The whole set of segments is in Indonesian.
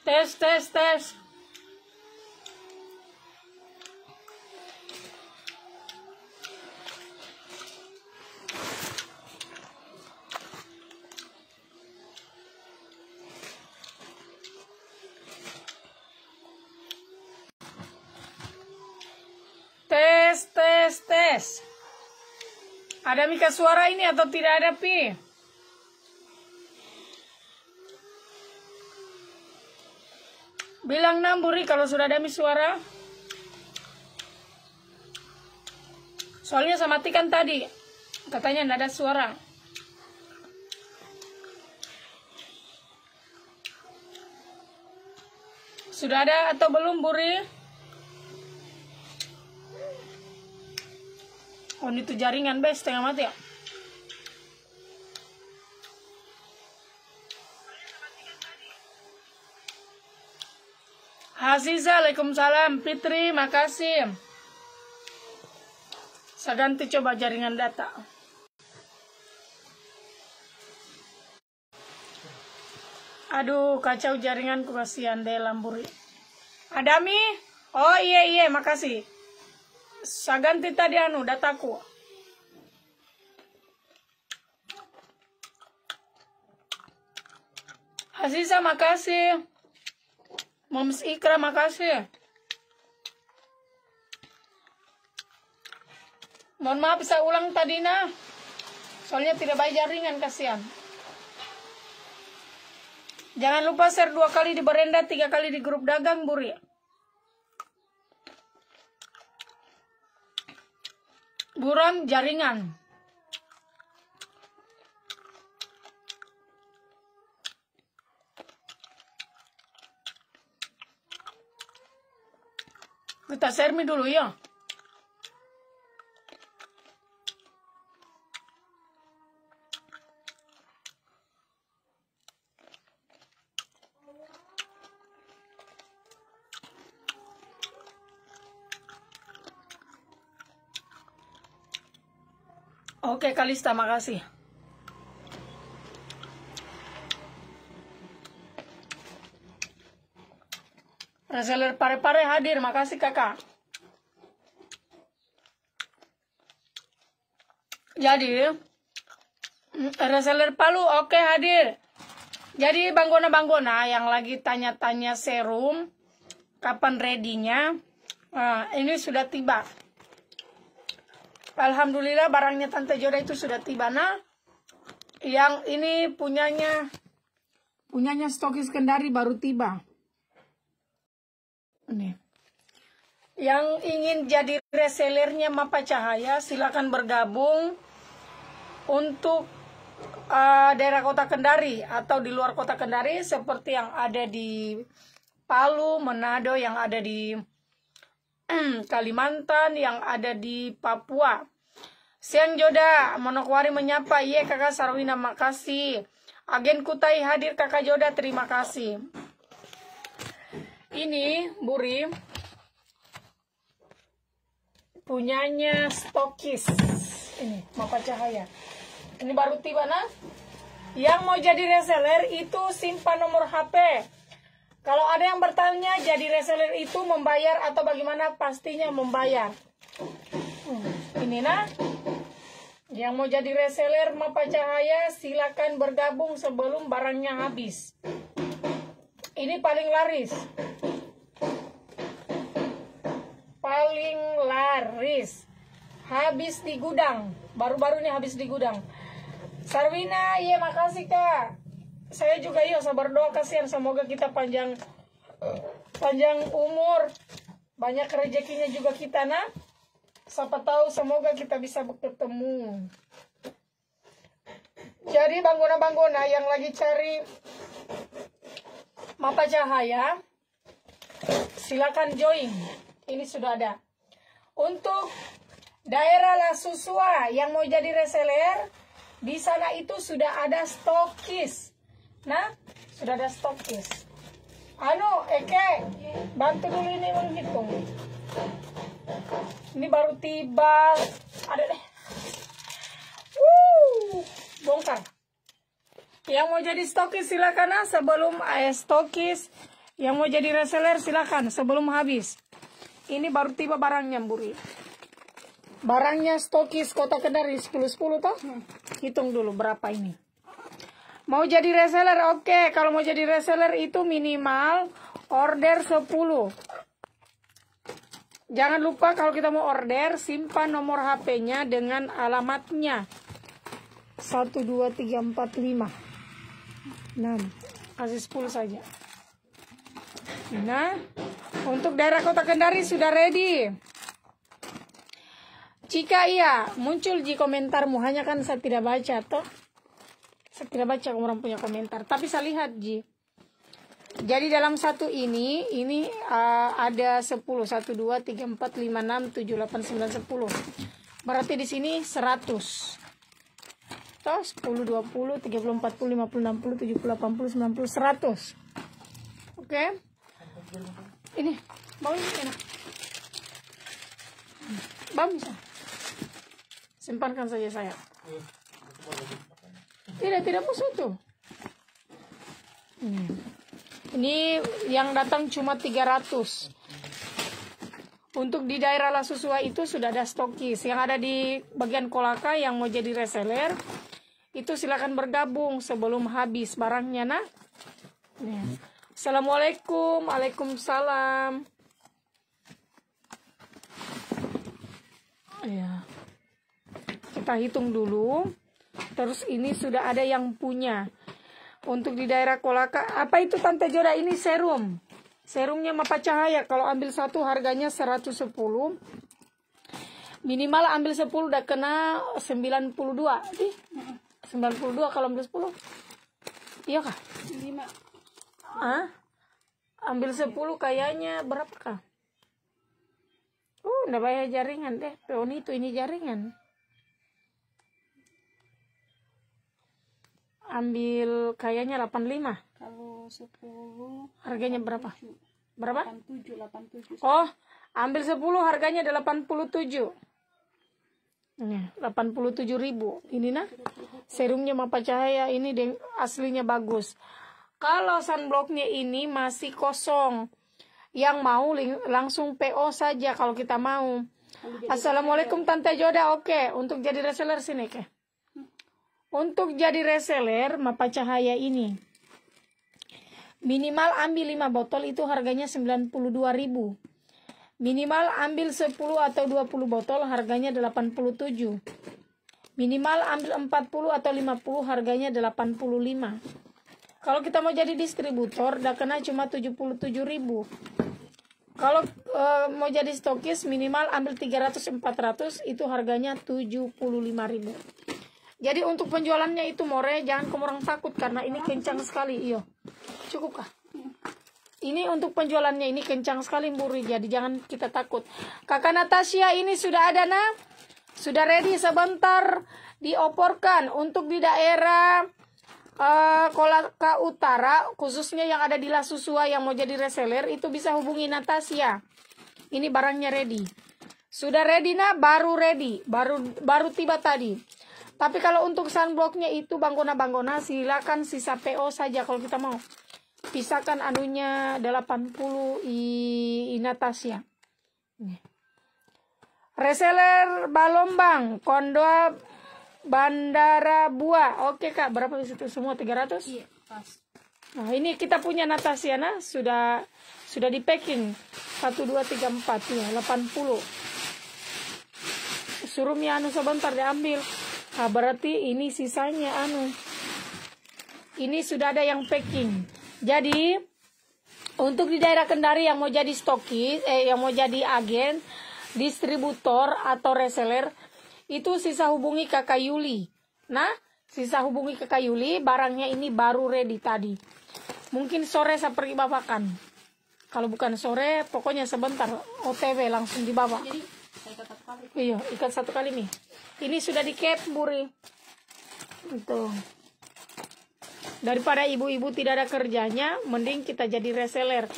Tes, tes, tes. Tes, tes, tes. Ada Mika suara ini atau tidak ada, Pi? Bilang Namburi kalau sudah ada Mi suara. Soalnya saya matikan tadi. Katanya tidak ada suara. Sudah ada atau belum, Buri? Oh, ini tuh jaringan, Bes, setengah mati ya. Haziza, Waalaikumsalam. Fitri, makasih. Saya ganti coba jaringan data. Aduh, kacau jaringanku, kasihan deh Lamburi. Ada Mi? Oh iya, makasih. Saya ganti tadi dataku. Haziza, makasih. Moms Ikra, makasih. Mohon maaf, bisa ulang tadi nah. Soalnya tidak baik jaringan, kasihan. Jangan lupa share 2 kali di beranda, 3 kali di grup dagang, Buri. Buram jaringan. Kita share Mi dulu ya. Oke, Kalista, makasih. Reseller pare-pare hadir, makasih kakak. Jadi, reseller Palu, oke hadir. Jadi banggona-banggona yang lagi tanya-tanya serum, kapan ready-nya, ini sudah tiba. Alhamdulillah barangnya Tante Joda itu sudah tiba. Nah, yang ini punyanya Stokis Kendari baru tiba. Nih. Yang ingin jadi resellernya Mapa Cahaya silakan bergabung untuk daerah kota Kendari atau di luar kota Kendari seperti yang ada di Palu, Manado, yang ada di Kalimantan, yang ada di Papua. Siang Joda, Monokwari menyapa. Iya kakak Sarwina, makasih. Agen Kutai hadir kakak Joda, terima kasih. Ini Buri punyanya Stokis. Ini Mapa Cahaya. Ini baru tiba nah. Yang mau jadi reseller itu simpan nomor HP. Kalau ada yang bertanya jadi reseller itu membayar atau bagaimana, pastinya membayar. Ini nah. Yang mau jadi reseller Mapa Cahaya silakan bergabung sebelum barangnya habis. Ini paling laris. Paling laris. Habis di gudang. Baru-baru ini habis di gudang. Sarwina, iya makasih kak. Saya juga saya berdoa kasihan semoga kita panjang umur, banyak rezekinya juga kita nah. Siapa tahu semoga kita bisa bertemu. Jadi banggona-banggona yang lagi cari Mapa Cahaya silakan join. Ini sudah ada. Untuk daerah Lasusua yang mau jadi reseller, di sana itu sudah ada Stokis. Nah, sudah ada Stokis. Eke, bantu dulu ini menghitung. Ini baru tiba. Ada deh. Bongkar. Yang mau jadi Stokis silakan nah, sebelum Stokis Yang mau jadi reseller silakan sebelum habis. Ini baru tiba barangnya, Buri. Barangnya stokis Kota Kendari 10-10 toh? Hitung dulu berapa ini. Mau jadi reseller, oke. Kalau mau jadi reseller itu minimal order 10. Jangan lupa kalau kita mau order, simpan nomor HP-nya dengan alamatnya. 1, 2, 3, 4, 5. 6. Kasih 10 saja. Nah, untuk daerah Kota Kendari sudah ready. Jika iya, muncul di komentarmu. Hanya kan saya tidak baca, toh. Saya tidak baca orang punya komentar. Tapi saya lihat, Ji. Jadi dalam satu ini ada 10. 1, 2, 3, 4, 5, 6, 7, 8, 9, 10. Berarti di sini 100. Toh, 10, 20, 30, 40, 50, 60, 70, 80, 90, 100. Oke. Ini, bau ini enak. Bau bisa. Simpankan saja saya. Tidak busuk tuh. Ini yang datang cuma 300. Untuk di daerah Lasusua itu sudah ada stokis. Yang ada di bagian Kolaka yang mau jadi reseller, itu silakan bergabung sebelum habis barangnya, nah. Assalamualaikum. Waalaikumsalam. Ya. Kita hitung dulu. Terus ini sudah ada yang punya. Untuk di daerah Kolaka, apa itu Tante Joda? Ini serum. Serumnya Mapa Cahaya. Kalau ambil satu harganya 110. Minimal ambil 10 udah kena 92. 92 kalau ambil 10. Iya kah? 5. Ambil 10 kayaknya berapa kah? Udah bayar jaringan deh. Peon itu ini jaringan. Ambil kayaknya 85. Kalau 10 harganya berapa? 7. Berapa? 87. Oh, ambil 10 harganya 87. Ini 87.000. Ini nah. Serumnya Mapa Cahaya ini aslinya bagus. Kalau sunblocknya ini masih kosong. Yang mau langsung PO saja kalau kita mau. Assalamualaikum Tante Joda. Oke, untuk jadi reseller sini ke. Untuk jadi reseller Mapa Cahaya ini minimal ambil 5 botol itu harganya 92.000. Minimal ambil 10 atau 20 botol harganya 87. Minimal ambil 40 atau 50 harganya 85. Kalau kita mau jadi distributor udah kena cuma 77.000. Kalau mau jadi stokis minimal ambil 300-400 itu harganya 75.000. Jadi untuk penjualannya itu more, jangan kamu orang takut karena ini kencang sekali. Iyo, cukup kah? Ini untuk penjualannya ini kencang sekali Buri, jadi jangan kita takut. Kakak Natasha ini sudah ada nah, sudah ready sebentar dioporkan. Untuk di daerah Kolaka Utara, khususnya yang ada di Lasusua yang mau jadi reseller itu bisa hubungi Natasha. Ini barangnya ready. Sudah ready nah, baru ready, baru tiba tadi. Tapi kalau untuk sunblocknya itu banggona silakan sisa PO saja kalau kita mau. Pisahkan anunya 80 Natasha. Reseller Balombang, Kondoa Bandara Bua. Oke Kak, berapa di situ semua 300? Iya, pas. Nah, ini kita punya Natasha nah, sudah di packing. 1 2 3 4 ya, 80. Surumnya anu sebentar diambil. Nah, berarti ini sisanya anu. Ini sudah ada yang packing. Jadi untuk di daerah Kendari yang mau jadi stokis, yang mau jadi agen, distributor atau reseller, itu sisa hubungi Kakak Yuli. Nah, sisa hubungi Kakak Yuli, barangnya ini baru ready tadi. Mungkin sore saya pergi bawakan. Kalau bukan sore, pokoknya sebentar OTW langsung dibawa. Jadi saya ikat 1 kali. Iya, ikat 1 kali nih. Ini sudah di cap Buri. Itu. Daripada ibu-ibu tidak ada kerjanya, mending kita jadi reseller.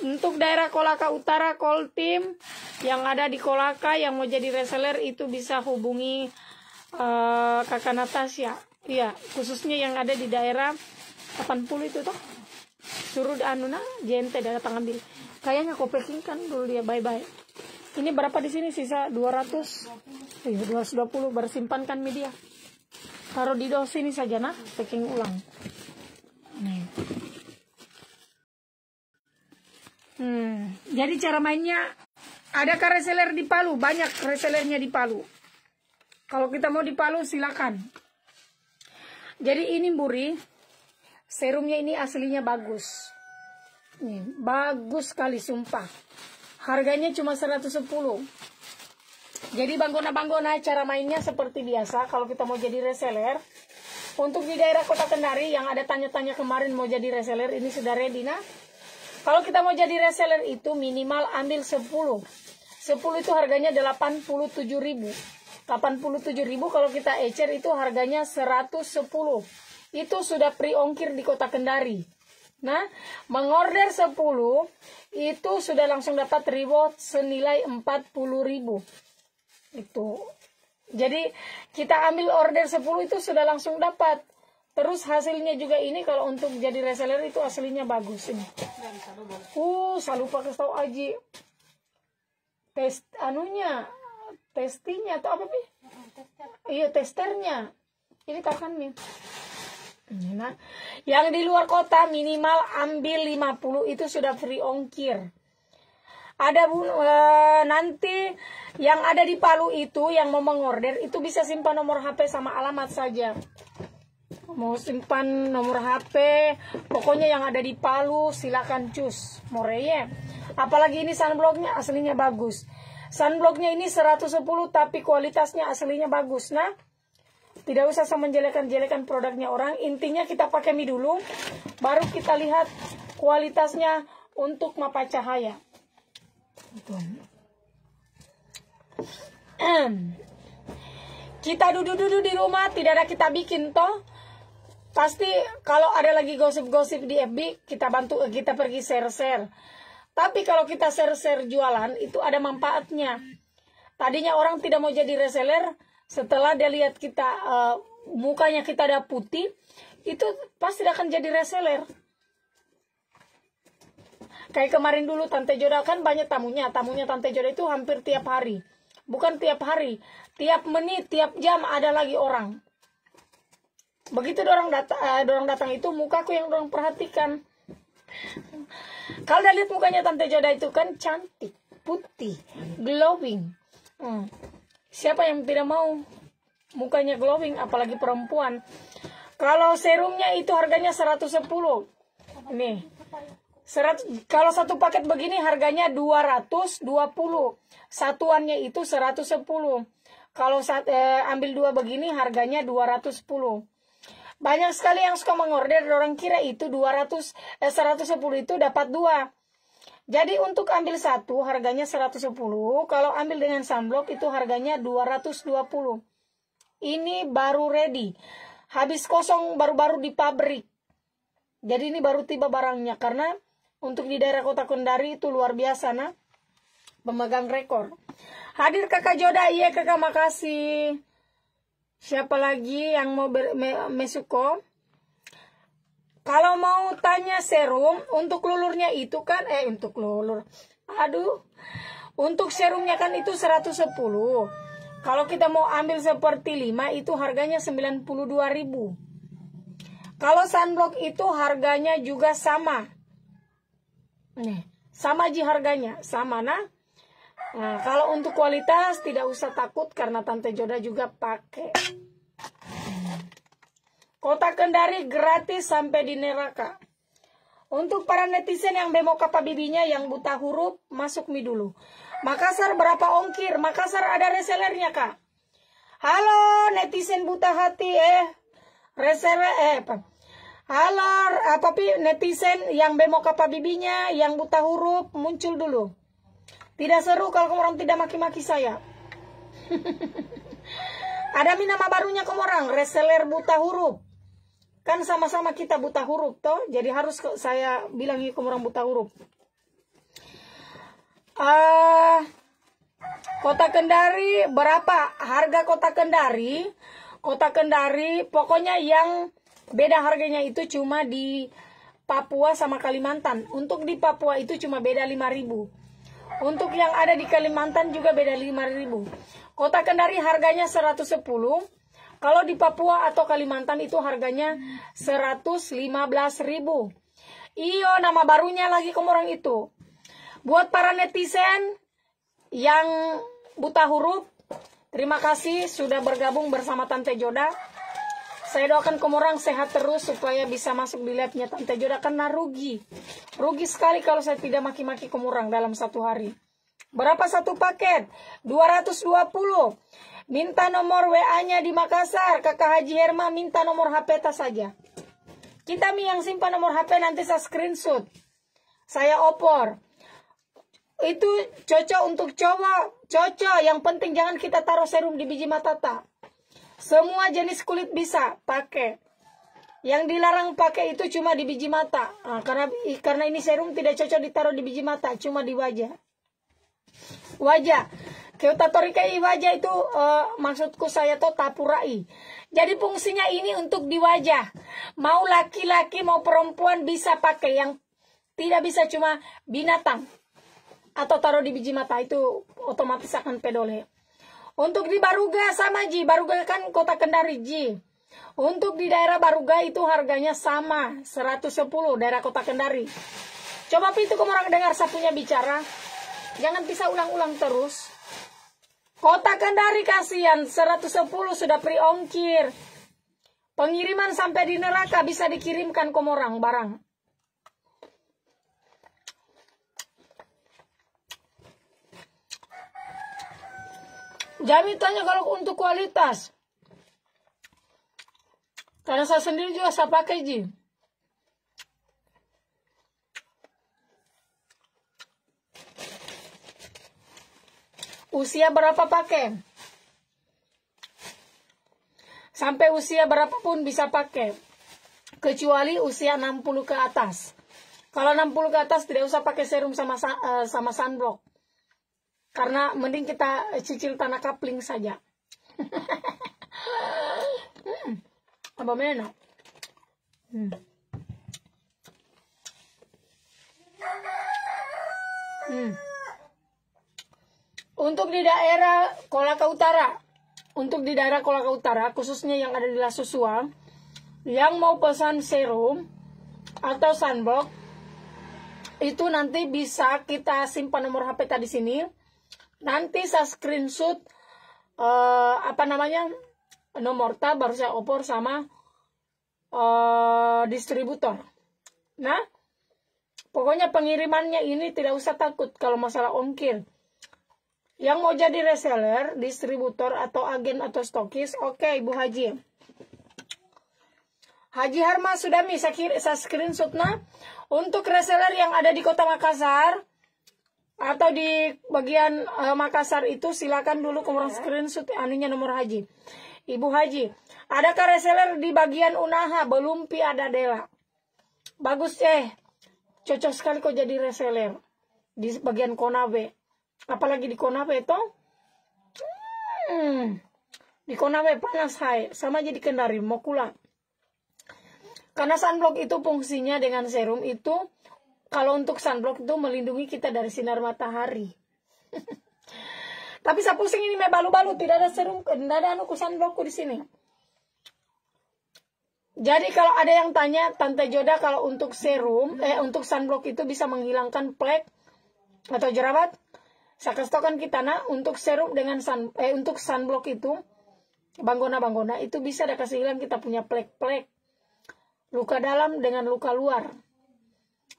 Untuk daerah Kolaka Utara, Koltim yang ada di Kolaka yang mau jadi reseller itu bisa hubungi Kakak Natasha. Iya, khususnya yang ada di daerah 80 itu toh. suruh JNT datang ambil. Kayaknya kau packing kan dulu dia, bye-bye. Ini berapa di sini? Sisa 200. Iya, 220 baru simpankan media. Taruh di dos ini saja nah, packing ulang. Nih. Jadi cara mainnya, adakah reseller di Palu? Banyak resellernya di Palu. Kalau kita mau di Palu silakan. Jadi ini Buri, serumnya ini aslinya bagus. Nih, bagus sekali sumpah. Harganya cuma 110. Jadi banggona-banggona cara mainnya seperti biasa. Kalau kita mau jadi reseller, untuk di daerah Kota Kendari yang ada tanya-tanya kemarin mau jadi reseller, ini sudah ready nah. Kalau kita mau jadi reseller itu minimal ambil 10. 10 itu harganya 87.000. 87.000 kalau kita ecer itu harganya 110. Itu sudah free ongkir di Kota Kendari. Nah, mengorder 10 itu sudah langsung dapat reward senilai 40.000. Itu. Jadi kita ambil order 10 itu sudah langsung dapat. Terus hasilnya juga ini kalau untuk jadi reseller itu aslinya bagus ini. Saya lupa kasih tahu Aji. Testinya atau apa Pi? Iya, testernya. Ini takan nih. Nah, yang di luar kota minimal ambil 50 itu sudah free ongkir. Ada nanti yang ada di Palu itu yang mau mengorder itu bisa simpan nomor HP sama alamat saja. Mau simpan nomor HP, pokoknya yang ada di Palu silakan cus. Moreye. Apalagi ini sunblocknya aslinya bagus. Sunblocknya ini 110 tapi kualitasnya aslinya bagus. Nah, tidak usah sama menjelekan-jelekan produknya orang. Intinya kita pakai mie dulu, baru kita lihat kualitasnya untuk mapa cahaya. Kita duduk-duduk di rumah, tidak ada kita bikin toh. Pasti kalau ada lagi gosip-gosip di FB, kita bantu, kita pergi share-share. Tapi kalau kita share-share jualan, itu ada manfaatnya. Tadinya orang tidak mau jadi reseller, setelah dia lihat kita, mukanya kita ada putih, itu pasti akan jadi reseller. Kayak kemarin dulu Tante Joda kan banyak tamunya. Tamunya Tante Joda itu hampir tiap hari. Bukan tiap hari, tiap menit, tiap jam ada lagi orang. Begitu dorang datang itu mukaku yang dorang perhatikan. Kalau dia lihat mukanya Tante Joda itu kan cantik, putih, glowing. Siapa yang tidak mau mukanya glowing, apalagi perempuan. Kalau serumnya itu harganya 110. Nih. Kalau satu paket begini harganya 220. Satuannya itu 110. Kalau ambil dua begini harganya 210. Banyak sekali yang suka mengorder, orang kira itu 110 itu dapat dua. Jadi untuk ambil satu harganya 110. Kalau ambil dengan sunblock itu harganya 220. Ini baru ready. Habis kosong baru-baru di pabrik. Jadi ini baru tiba barangnya. Karena untuk di daerah Kota Kendari itu luar biasa nah. Pemegang rekor. Hadir Kakak Joda. Iya Kakak, makasih. Siapa lagi yang mau mesuko? Kalau mau tanya serum, untuk lulurnya itu kan, untuk lulur. Untuk serumnya kan itu 110. Kalau kita mau ambil seperti 5, itu harganya 92.000. Kalau sunblock itu harganya juga sama. Nih, sama aja harganya, sama nah. Nah, kalau untuk kualitas tidak usah takut karena Tante Joda juga pakai. Kota Kendari gratis sampai di neraka. Untuk para netizen yang bemo kapa bibinya yang buta huruf, masuk mie dulu. Makassar berapa ongkir? Makassar ada resellernya Kak. Halo netizen buta hati reseller Halo netizen yang bemo kapa bibinya, yang buta huruf, muncul dulu. Tidak seru kalau kamu orang tidak maki-maki saya. Ada nama barunya kamu orang, reseller buta huruf. Kan sama-sama kita buta huruf toh, jadi harus saya bilang kamu orang buta huruf. Kota Kendari berapa? Harga Kota Kendari? Kota Kendari pokoknya yang beda harganya itu cuma di Papua sama Kalimantan. Untuk di Papua itu cuma beda 5.000. Untuk yang ada di Kalimantan juga beda 5.000. Kota Kendari harganya 110. Kalau di Papua atau Kalimantan itu harganya 115.000. Iyo, nama barunya lagi komorang itu. Buat para netizen yang buta huruf, terima kasih sudah bergabung bersama Tante Joda. Saya doakan komorang sehat terus supaya bisa masuk di live-nya Tante Joda, karena rugi. Rugi sekali kalau saya tidak maki-maki komorang dalam satu hari. Berapa satu paket? 220. Minta nomor WA-nya di Makassar. Kakak Haji Herma minta nomor HP tas saja. Kita yang simpan nomor HP nanti saya screenshot. Saya opor. Itu cocok untuk cowok. Cocok. Yang penting jangan kita taruh serum di biji mata tak. Semua jenis kulit bisa pakai. Yang dilarang pakai itu cuma di biji mata. Nah, karena ini serum tidak cocok ditaruh di biji mata, cuma di wajah. Wajah. Keutatorikai wajah itu maksudku saya tuh tapurai. Jadi fungsinya ini untuk di wajah. Mau laki-laki mau perempuan bisa pakai. Yang tidak bisa cuma binatang. Atau taruh di biji mata itu otomatis akan pedole. Untuk di Baruga sama Ji. Baruga kan kota Kendari Ji. Untuk di daerah Baruga itu harganya sama. 110 daerah kota Kendari. Coba itu kamu orang dengar saya punya bicara. Jangan bisa ulang-ulang terus. Kota Kendari kasihan. 110 sudah free ongkir. Pengiriman sampai di neraka bisa dikirimkan kamu orang barang. Jami tanya kalau untuk kualitas. Karena saya sendiri juga saya pakai Ji. Usia berapa pakai? Sampai usia berapapun bisa pakai. Kecuali usia 60 ke atas. Kalau 60 ke atas tidak usah pakai serum sama sunblock. Karena mending kita cicil tanah kapling saja. Apa mana? Untuk di daerah Kolaka Utara. Untuk di daerah Kolaka Utara, khususnya yang ada di Lasusua, yang mau pesan serum atau sunblock, itu nanti bisa kita simpan nomor HP tadi sini. Nanti saya screenshot nomor tab baru saya opor sama distributor. Nah, pokoknya pengirimannya ini tidak usah takut kalau masalah ongkir. Yang mau jadi reseller, distributor atau agen atau stokis, oke Ibu Haji. Haji Harma sudah saya screenshot. Nah, untuk reseller yang ada di Kota Makassar atau di bagian Makassar itu silakan dulu kamu screenshot anunya nomor Haji. Ibu Haji, adakah reseller di bagian Unaha? Belum ada Dela. Bagus cocok sekali kok jadi reseller di bagian Konawe. Apalagi di Konawe itu. Di Konawe panas sama jadi Kendari mau kula. Karena sunblock itu fungsinya dengan serum itu. Kalau untuk sunblock itu melindungi kita dari sinar matahari. Tapi saya pusing ini balu-balu, tidak ada serum, tidak ada sunblockku di sini. Jadi kalau ada yang tanya Tante Joda kalau untuk serum, untuk sunblock itu bisa menghilangkan plek atau jerawat, saya kasih tahu kan kita untuk serum dengan untuk sunblock itu banggona itu bisa ada kasih hilang kita punya plek-plek, luka dalam dengan luka luar.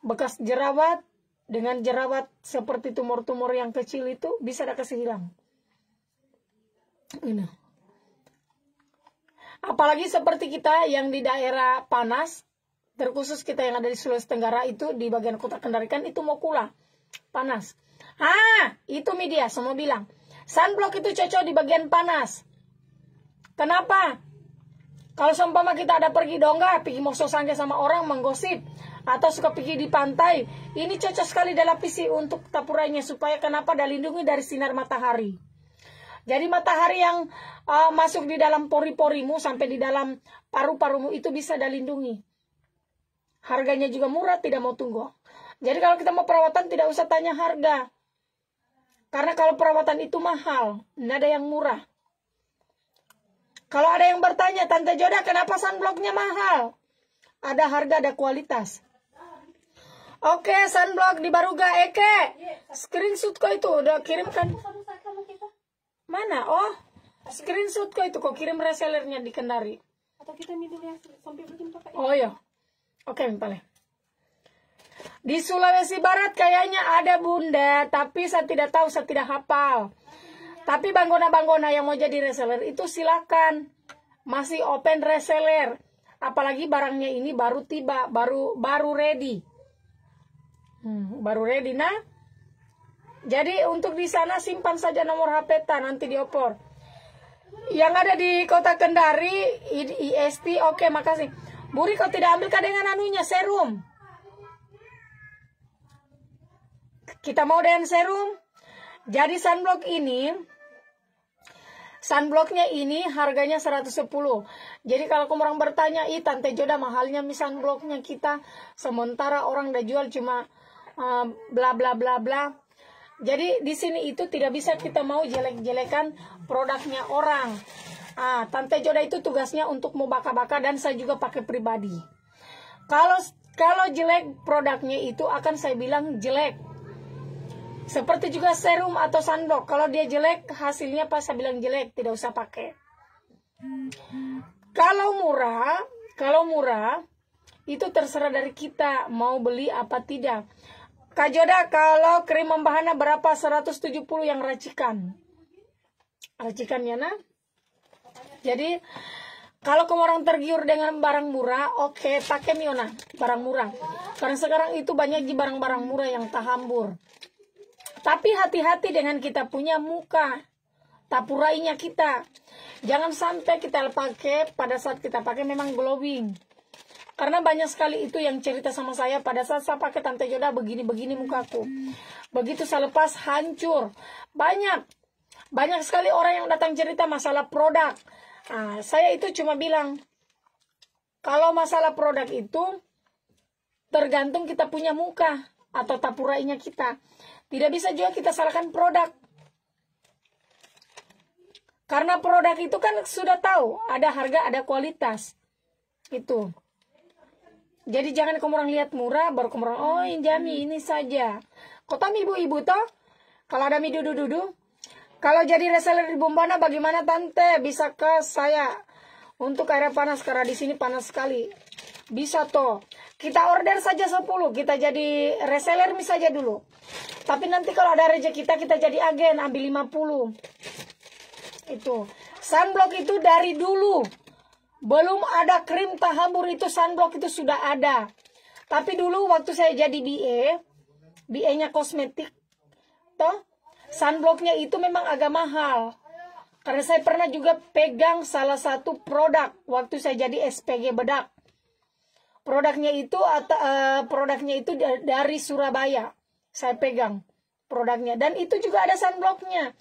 Bekas jerawat dengan jerawat seperti tumor-tumor yang kecil itu bisa ada kasih hilang. Ini. Apalagi seperti kita yang di daerah panas, terkhusus kita yang ada di Sulawesi Tenggara itu di bagian kota Kendari kan itu mau kula panas. Itu media semua bilang sunblock itu cocok di bagian panas. Kenapa? Kalau seumpama kita ada pergi dongga, pergi mau sosangga sama orang menggosip, atau suka pergi di pantai, ini cocok sekali dalam PC untuk tapurainya supaya kenapa dilindungi dari sinar matahari. Jadi matahari yang masuk di dalam pori-porimu sampai di dalam paru-parumu itu bisa dilindungi. Harganya juga murah, tidak mau tunggu. Jadi kalau kita mau perawatan tidak usah tanya harga. Karena kalau perawatan itu mahal, tidak ada yang murah. Kalau ada yang bertanya, Tante Joda kenapa sunblocknya mahal? Ada harga, ada kualitas. Oke, sunblock di Baruga. Eke, screenshot kok itu, udah kirimkan. Mana? Oh, screenshot kok itu, kok kirim resellernya di Kendari. Atau kita middle yang sampai bikin pakai. Oh iya. Oke, misalnya. Di Sulawesi Barat kayaknya ada Bunda, tapi saya tidak tahu, saya tidak hafal. Tapi banggona-banggona yang mau jadi reseller itu silakan. Masih open reseller. Apalagi barangnya ini baru tiba, baru ready. Baru ready, nah. Jadi untuk di sana simpan saja nomor HP nanti diopor. Yang ada di Kota Kendari, IST, oke, makasih. Buri, kau tidak ambil dengan anunya, serum. Kita mau dengan serum. Jadi sunblocknya ini harganya 110. Jadi kalau orang bertanya, Tante Joda mahalnya sunblocknya kita, sementara orang udah jual cuma bla bla bla bla. Jadi di sini itu tidak bisa kita mau jelek-jelekan produknya orang. Tante Joda itu tugasnya untuk mau baka-baka dan saya juga pakai pribadi. Kalau jelek produknya itu akan saya bilang jelek. Seperti juga serum atau sunblock. Kalau dia jelek, hasilnya pas saya bilang jelek, tidak usah pakai. Kalau murah, itu terserah dari kita mau beli apa tidak. Kak Joda, kalau krim membahana berapa? 170 yang racikan. Racikannya, nah. Jadi, kalau kamu orang tergiur dengan barang murah, oke, pakai Miona, barang murah. Karena sekarang itu banyak di barang-barang murah yang tahambur. Tapi hati-hati dengan kita punya muka. Tapurainya kita. Jangan sampai kita pakai, pada saat kita pakai memang glowing. Karena banyak sekali itu yang cerita sama saya, pada saat saya pakai Tante Joda begini-begini mukaku. Begitu saya lepas, hancur. Banyak sekali orang yang datang cerita masalah produk. Saya itu cuma bilang, kalau masalah produk itu, tergantung kita punya muka atau tapurainya kita. Tidak bisa juga kita salahkan produk. Karena produk itu kan sudah tahu, ada harga, ada kualitas. Itu. Jadi jangan kamu orang lihat murah, baru kamu orang, oh Jami ini saja. Kota ibu-ibu toh, kalau ada mie dudu-dudu. Kalau jadi reseller di Bombana, bagaimana Tante? Bisa ke saya untuk air panas, karena di sini panas sekali. Bisa toh. Kita order saja 10, kita jadi reseller saja dulu. Tapi nanti kalau ada rezeki kita jadi agen, ambil 50. Itu. Sunblock itu dari dulu. Belum ada krim tahambur itu, sunblock itu sudah ada. Tapi dulu waktu saya jadi BA-nya kosmetik, toh, sunblocknya itu memang agak mahal. Karena saya pernah juga pegang salah satu produk waktu saya jadi SPG bedak. Produknya itu dari Surabaya. Saya pegang produknya. Dan itu juga ada sunblocknya.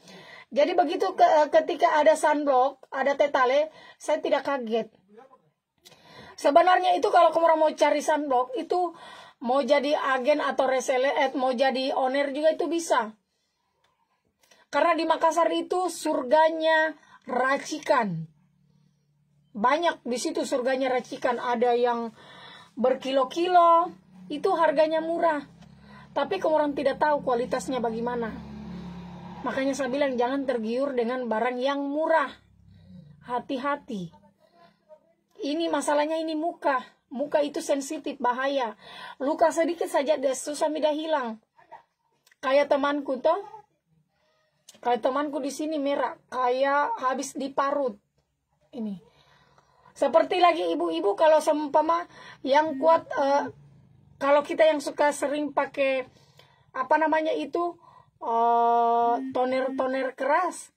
Jadi begitu ketika ada sunblock, ada tetale, saya tidak kaget. Sebenarnya itu kalau kamu mau cari sunblock, itu mau jadi agen atau reseller, mau jadi owner juga itu bisa. Karena di Makassar itu surganya racikan. Banyak di situ surganya racikan. Ada yang berkilo-kilo, itu harganya murah. Tapi kamu orang tidak tahu kualitasnya bagaimana. Makanya saya bilang jangan tergiur dengan barang yang murah. Hati-hati. Ini masalahnya ini muka. Muka itu sensitif, bahaya. Luka sedikit saja susah mudah hilang. Kayak temanku toh. Kayak temanku di sini merah. Kayak habis diparut. Ini. Seperti lagi ibu-ibu kalau seumpama yang kuat. Kalau kita yang suka sering pakai apa namanya itu. Toner keras.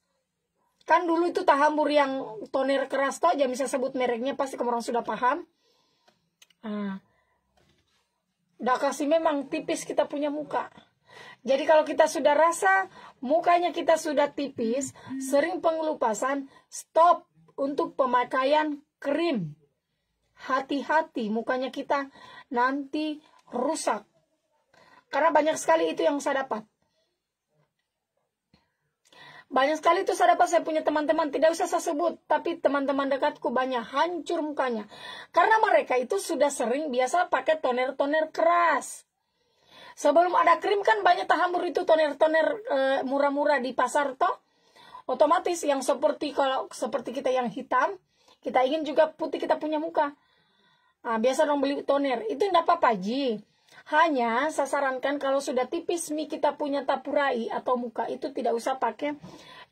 Kan dulu itu tahambur yang toner keras toh, jangan bisa sebut mereknya, pasti kamu orang sudah paham. Dah kasih memang tipis kita punya muka. Jadi kalau kita sudah rasa mukanya kita sudah tipis, sering pengelupasan, stop untuk pemakaian krim. hati-hati mukanya kita nanti rusak. Karena banyak sekali itu yang saya dapat. Banyak sekali itu saya dapat, saya punya teman-teman, tidak usah saya sebut, tapi teman-teman dekatku banyak hancur mukanya. Karena mereka itu sudah sering biasa pakai toner-toner keras. Sebelum ada krim kan banyak tahamur itu toner-toner murah-murah di pasar toh. Otomatis yang seperti kita yang hitam, kita ingin juga putih kita punya muka. Nah, biasa dong beli toner, itu tidak apa-apa Ji. Hanya saya sarankan kalau sudah tipis kita punya tapurai atau muka itu tidak usah pakai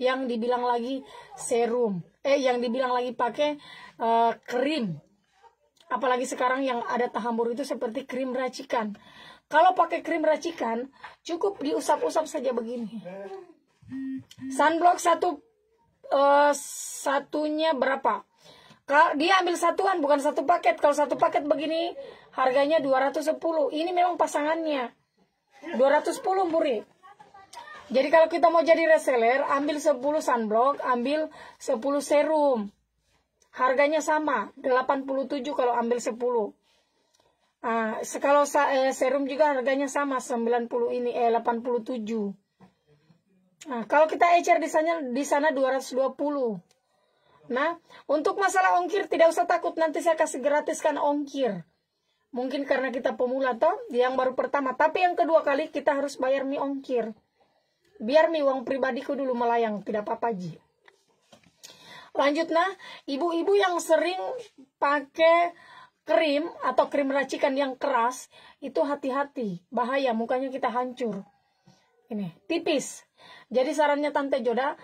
yang dibilang lagi serum. Yang dibilang lagi pakai krim. Apalagi sekarang yang ada tahamur itu seperti krim racikan. Kalau pakai krim racikan cukup diusap-usap saja begini. Sunblock satunya berapa? Dia ambil satuan, bukan satu paket. Kalau satu paket begini, harganya 210. Ini memang pasangannya. 210 muri. Jadi kalau kita mau jadi reseller, ambil 10 sunblock, ambil 10 serum. Harganya sama, 87 kalau ambil 10. Kalau serum juga harganya sama, 87. Nah, kalau kita ecer di sana 220. Nah, untuk masalah ongkir tidak usah takut, nanti saya kasih gratiskan ongkir. Mungkin karena kita pemula toh, yang baru pertama. Tapi yang kedua kali kita harus bayar ongkir. Biar uang pribadiku dulu melayang, tidak apa-apa Ji. Lanjut nah, ibu-ibu yang sering pakai krim atau krim racikan yang keras, itu hati-hati, bahaya mukanya kita hancur. Ini, tipis. Jadi sarannya Tante Joda,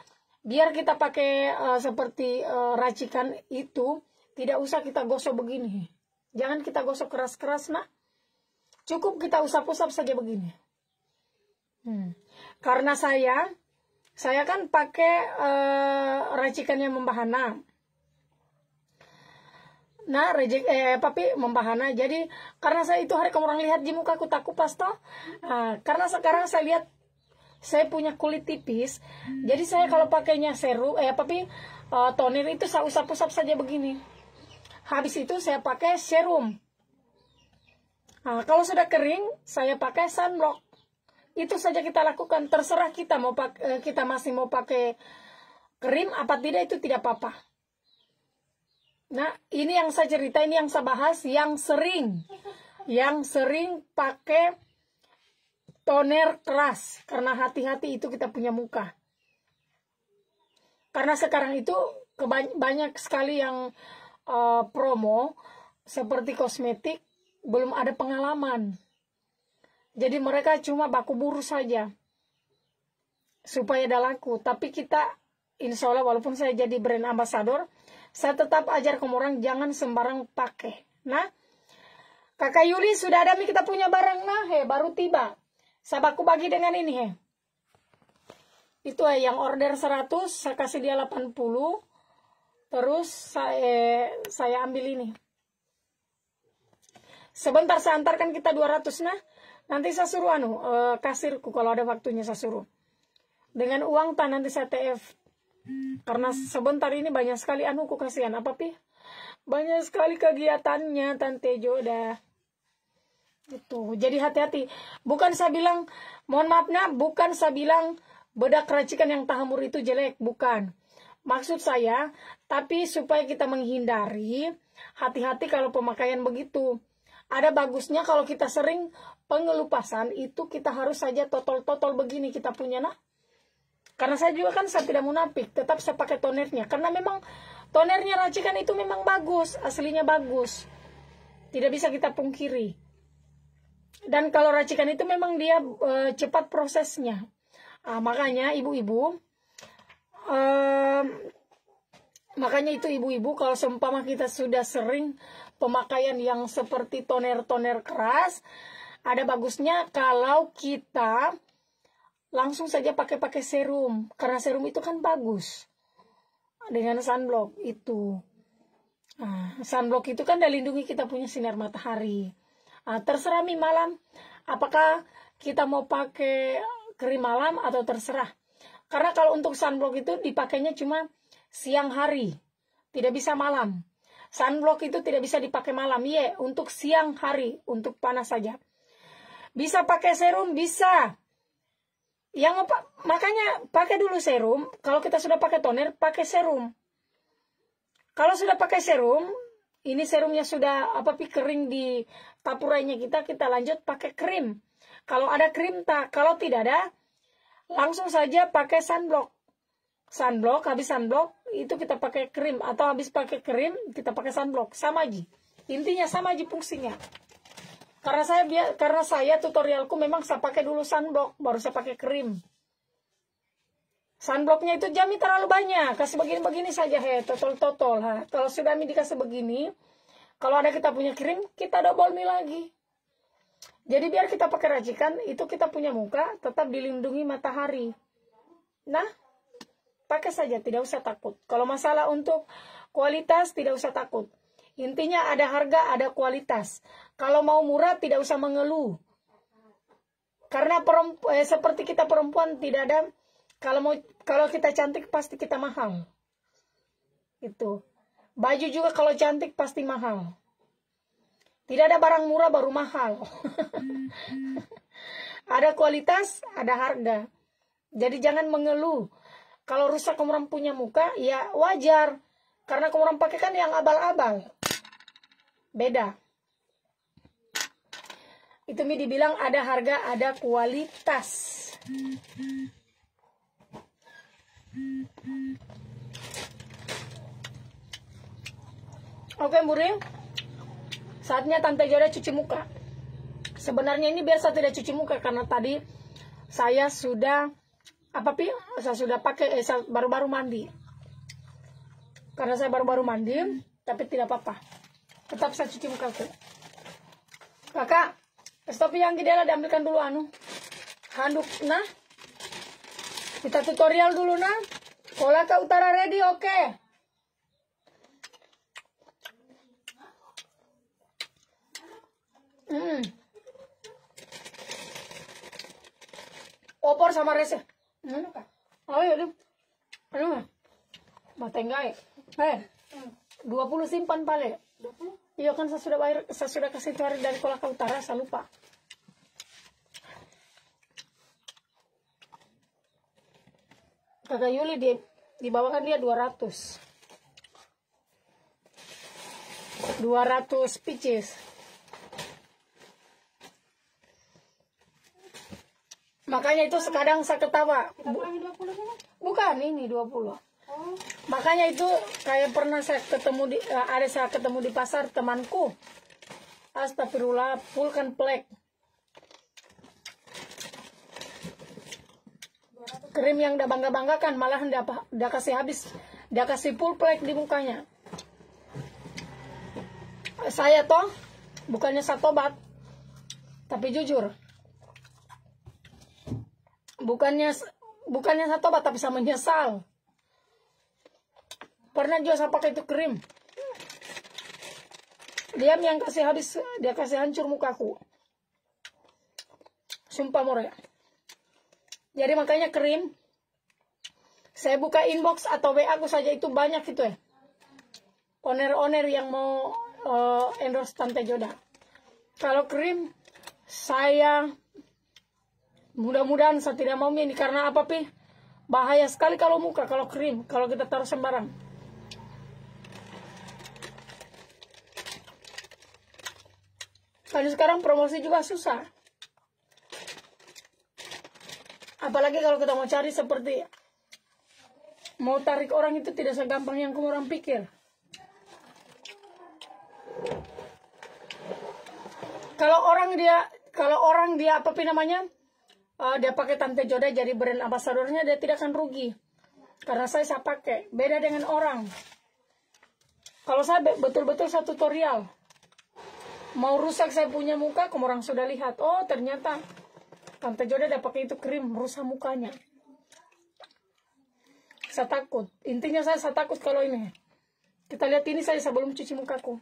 biar kita pakai seperti racikan itu, tidak usah kita gosok begini. Jangan kita gosok keras-keras nah. Cukup kita usap-usap saja begini. Karena saya kan pakai racikan yang membahana. Nah, membahana. Jadi karena saya itu hari orang lihat di muka aku tak kupas toh. Karena sekarang saya lihat saya punya kulit tipis, jadi saya kalau pakainya serum, toner itu saya usap-usap saja begini. Habis itu saya pakai serum. Kalau sudah kering, saya pakai sunblock. Itu saja kita lakukan. Terserah kita kita masih mau pakai krim apa tidak, itu tidak apa-apa. Nah, ini yang saya cerita, ini yang saya bahas, yang sering pakai toner keras, karena hati-hati itu kita punya muka. Karena sekarang itu banyak sekali yang promo seperti kosmetik, belum ada pengalaman. Jadi mereka cuma baku buru saja supaya ada laku. Tapi kita insya Allah, walaupun saya jadi brand ambassador, saya tetap ajar ke orang jangan sembarang pakai. Nah, Kakak Yuli sudah ada kita punya barang nah, baru tiba. Sabaku bagi dengan ini Itu yang order 100, saya kasih dia 80. Terus saya ambil ini. Sebentar saya antarkan kita 200 nah. Nanti saya suruh kasirku kalau ada waktunya saya suruh. Dengan uang nanti saya TF. Karena sebentar ini banyak sekali ku kasihan apa pi? Banyak sekali kegiatannya Tante Joda. Itu. Jadi hati-hati. Bukan saya bilang, mohon maaf nah, bukan saya bilang bedak racikan yang tahamur itu jelek, bukan. Maksud saya, tapi supaya kita menghindari, hati-hati kalau pemakaian begitu. Ada bagusnya kalau kita sering pengelupasan, itu kita harus saja totol-totol begini kita punya nah. Karena saya juga kan saya tidak munafik, tetap saya pakai tonernya. Karena memang tonernya racikan itu memang bagus, aslinya bagus. Tidak bisa kita pungkiri. Dan kalau racikan itu memang dia cepat prosesnya. Makanya ibu-ibu, kalau seumpama kita sudah sering pemakaian yang seperti toner-toner keras, ada bagusnya kalau kita langsung saja pakai serum. Karena serum itu kan bagus. Dengan sunblock itu. Sunblock itu kan melindungi kita punya sinar matahari. Terserah malam, apakah kita mau pakai krim malam atau terserah. Karena kalau untuk sunblock itu dipakainya cuma siang hari, tidak bisa malam. Sunblock itu tidak bisa dipakai malam, ya, untuk siang hari, untuk panas saja. Bisa pakai serum, bisa. Yang apa? Makanya pakai dulu serum. Kalau kita sudah pakai toner, pakai serum. Kalau sudah pakai serum, ini serumnya sudah kering di tapurainya kita lanjut pakai krim. Kalau ada krim, kalau tidak ada, langsung saja pakai sunblock. Sunblock, habis sunblock itu kita pakai krim, atau habis pakai krim kita pakai sunblock, sama aja. Intinya sama aja fungsinya. Karena saya tutorialku memang saya pakai dulu sunblock, baru saya pakai krim. Sunblocknya itu jangan terlalu banyak, kasih begini-begini saja, totol-totol. Kalau sudah dikasih begini, kalau ada kita punya krim, kita double mi lagi. Jadi biar kita pakai racikan, itu kita punya muka tetap dilindungi matahari. Nah, pakai saja, tidak usah takut. Kalau masalah untuk kualitas, tidak usah takut. Intinya ada harga, ada kualitas. Kalau mau murah, tidak usah mengeluh. Karena seperti kita perempuan, tidak ada, kalau kita cantik, pasti kita mahal. Itu. Baju juga kalau cantik, pasti mahal. Tidak ada barang murah baru mahal. Ada kualitas, ada harga. Jadi jangan mengeluh. Kalau rusak kamu punya muka, ya wajar. Karena kamu pakai kan yang abal-abal. Beda. Itu dibilang ada harga, ada kualitas. Oke, Buring. Saatnya Tante Joda cuci muka. Sebenarnya ini biar saya tidak cuci muka karena tadi saya sudah saya sudah pakai saya baru-baru mandi. Karena saya baru-baru mandi, tapi tidak apa-apa. Tetap saya cuci muka tuh. Kakak, stop yang gede lah, diambilkan dulu handuk. Nah, kita tutorial dulu nah. Kolaka Utara ready, oke. Opor sama rese. Oh iya, matenggai. 20 simpan pale. 20? Iya kan saya sudah bayar, saya sudah kasih tarik dari Kolaka Utara, saya lupa. Kakak Yuli dibawakan dia 200 pieces. Makanya itu sekadang saya ketawa. Bukan, ini 20. Makanya itu kayak pernah saya ketemu di pasar temanku. Astagfirullah, full kan plek. Krim yang udah bangga-banggakan malah udah kasih habis, udah kasih full plek di mukanya. Saya toh bukannya saya tobat, tapi jujur. Bukannya saya tobat, tapi saya menyesal. Pernah juga saya pakai itu krim. Dia yang kasih habis, dia kasih hancur mukaku. Sumpah more. Jadi makanya krim, saya buka inbox atau WA aku saja itu banyak gitu ya. Owner-owner yang mau endorse Tante Joda. Kalau krim, saya mudah-mudahan saya tidak mau ini karena apa pi? Bahaya sekali kalau muka, kalau krim, kalau kita taruh sembarang. Karena sekarang promosi juga susah. Apalagi kalau kita mau cari seperti mau tarik orang itu tidak segampang yang kamu orang pikir. Kalau orang dia apa namanya? Dia pakai Tante Joda jadi brand ambassadornya, dia tidak akan rugi. Karena saya pakai. Beda dengan orang. Kalau saya betul-betul saya tutorial. Mau rusak saya punya muka, kamu orang sudah lihat. Oh, ternyata Tante Joda dia pakai itu krim merusak mukanya. Saya takut. Intinya saya takut kalau ini. Kita lihat ini saya sebelum cuci mukaku.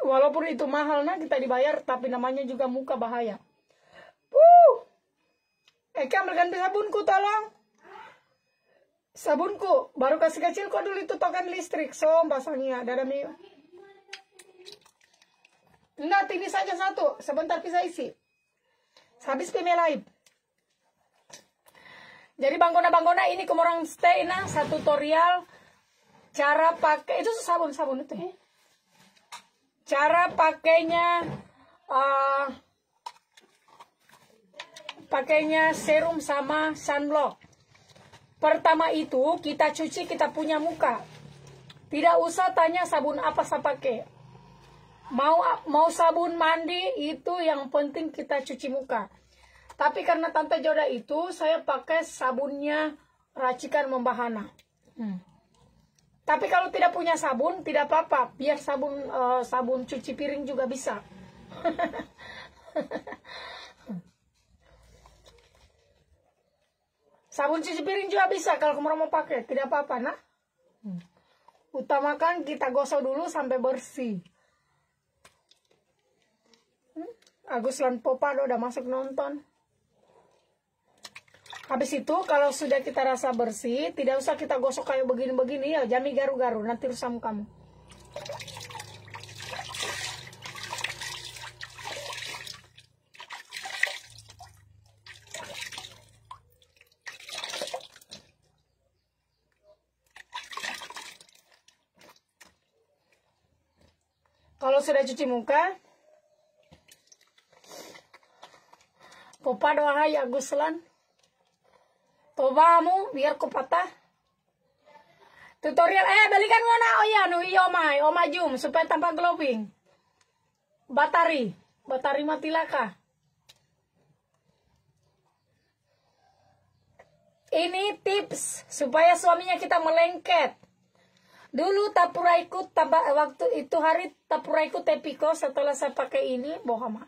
Walaupun itu mahal nah kita dibayar, tapi namanya juga muka bahaya. Ambilkan sabunku tolong. Sabunku baru kasih kecil kok dulu itu token listrik. So pasangnya ada mi. Enggak, ini saja satu. Sebentar bisa isi. Habis pemelaip. Jadi banggona ini kemorang stay nah satu tutorial cara pakai itu sabun itu. Cara pakainya serum sama sunblock. Pertama itu kita cuci kita punya muka. Tidak usah tanya sabun apa saya pakai. Mau sabun mandi itu yang penting kita cuci muka. Tapi karena Tante Joda itu saya pakai sabunnya racikan membahana. Tapi kalau tidak punya sabun tidak apa-apa, biar sabun cuci piring juga bisa. Sabun cuci piring juga bisa kalau kamu mau pakai, tidak apa-apa nah. Utamakan kita gosok dulu sampai bersih. Agus lan Popado udah masuk nonton. Habis itu kalau sudah kita rasa bersih, tidak usah kita gosok kayak begini-begini ya, jami garu-garu, nanti rusak kamu. Kalau sudah cuci muka, Popado hai Agus lan. Tobamu biar ku patah. Tutorial balikan ngona oma jum supaya tampak glowing. Batari mati laka. Ini tips supaya suaminya kita melengket. Dulu tapuraiku waktu itu hari tapuraiku tepiko setelah saya pakai ini bohama.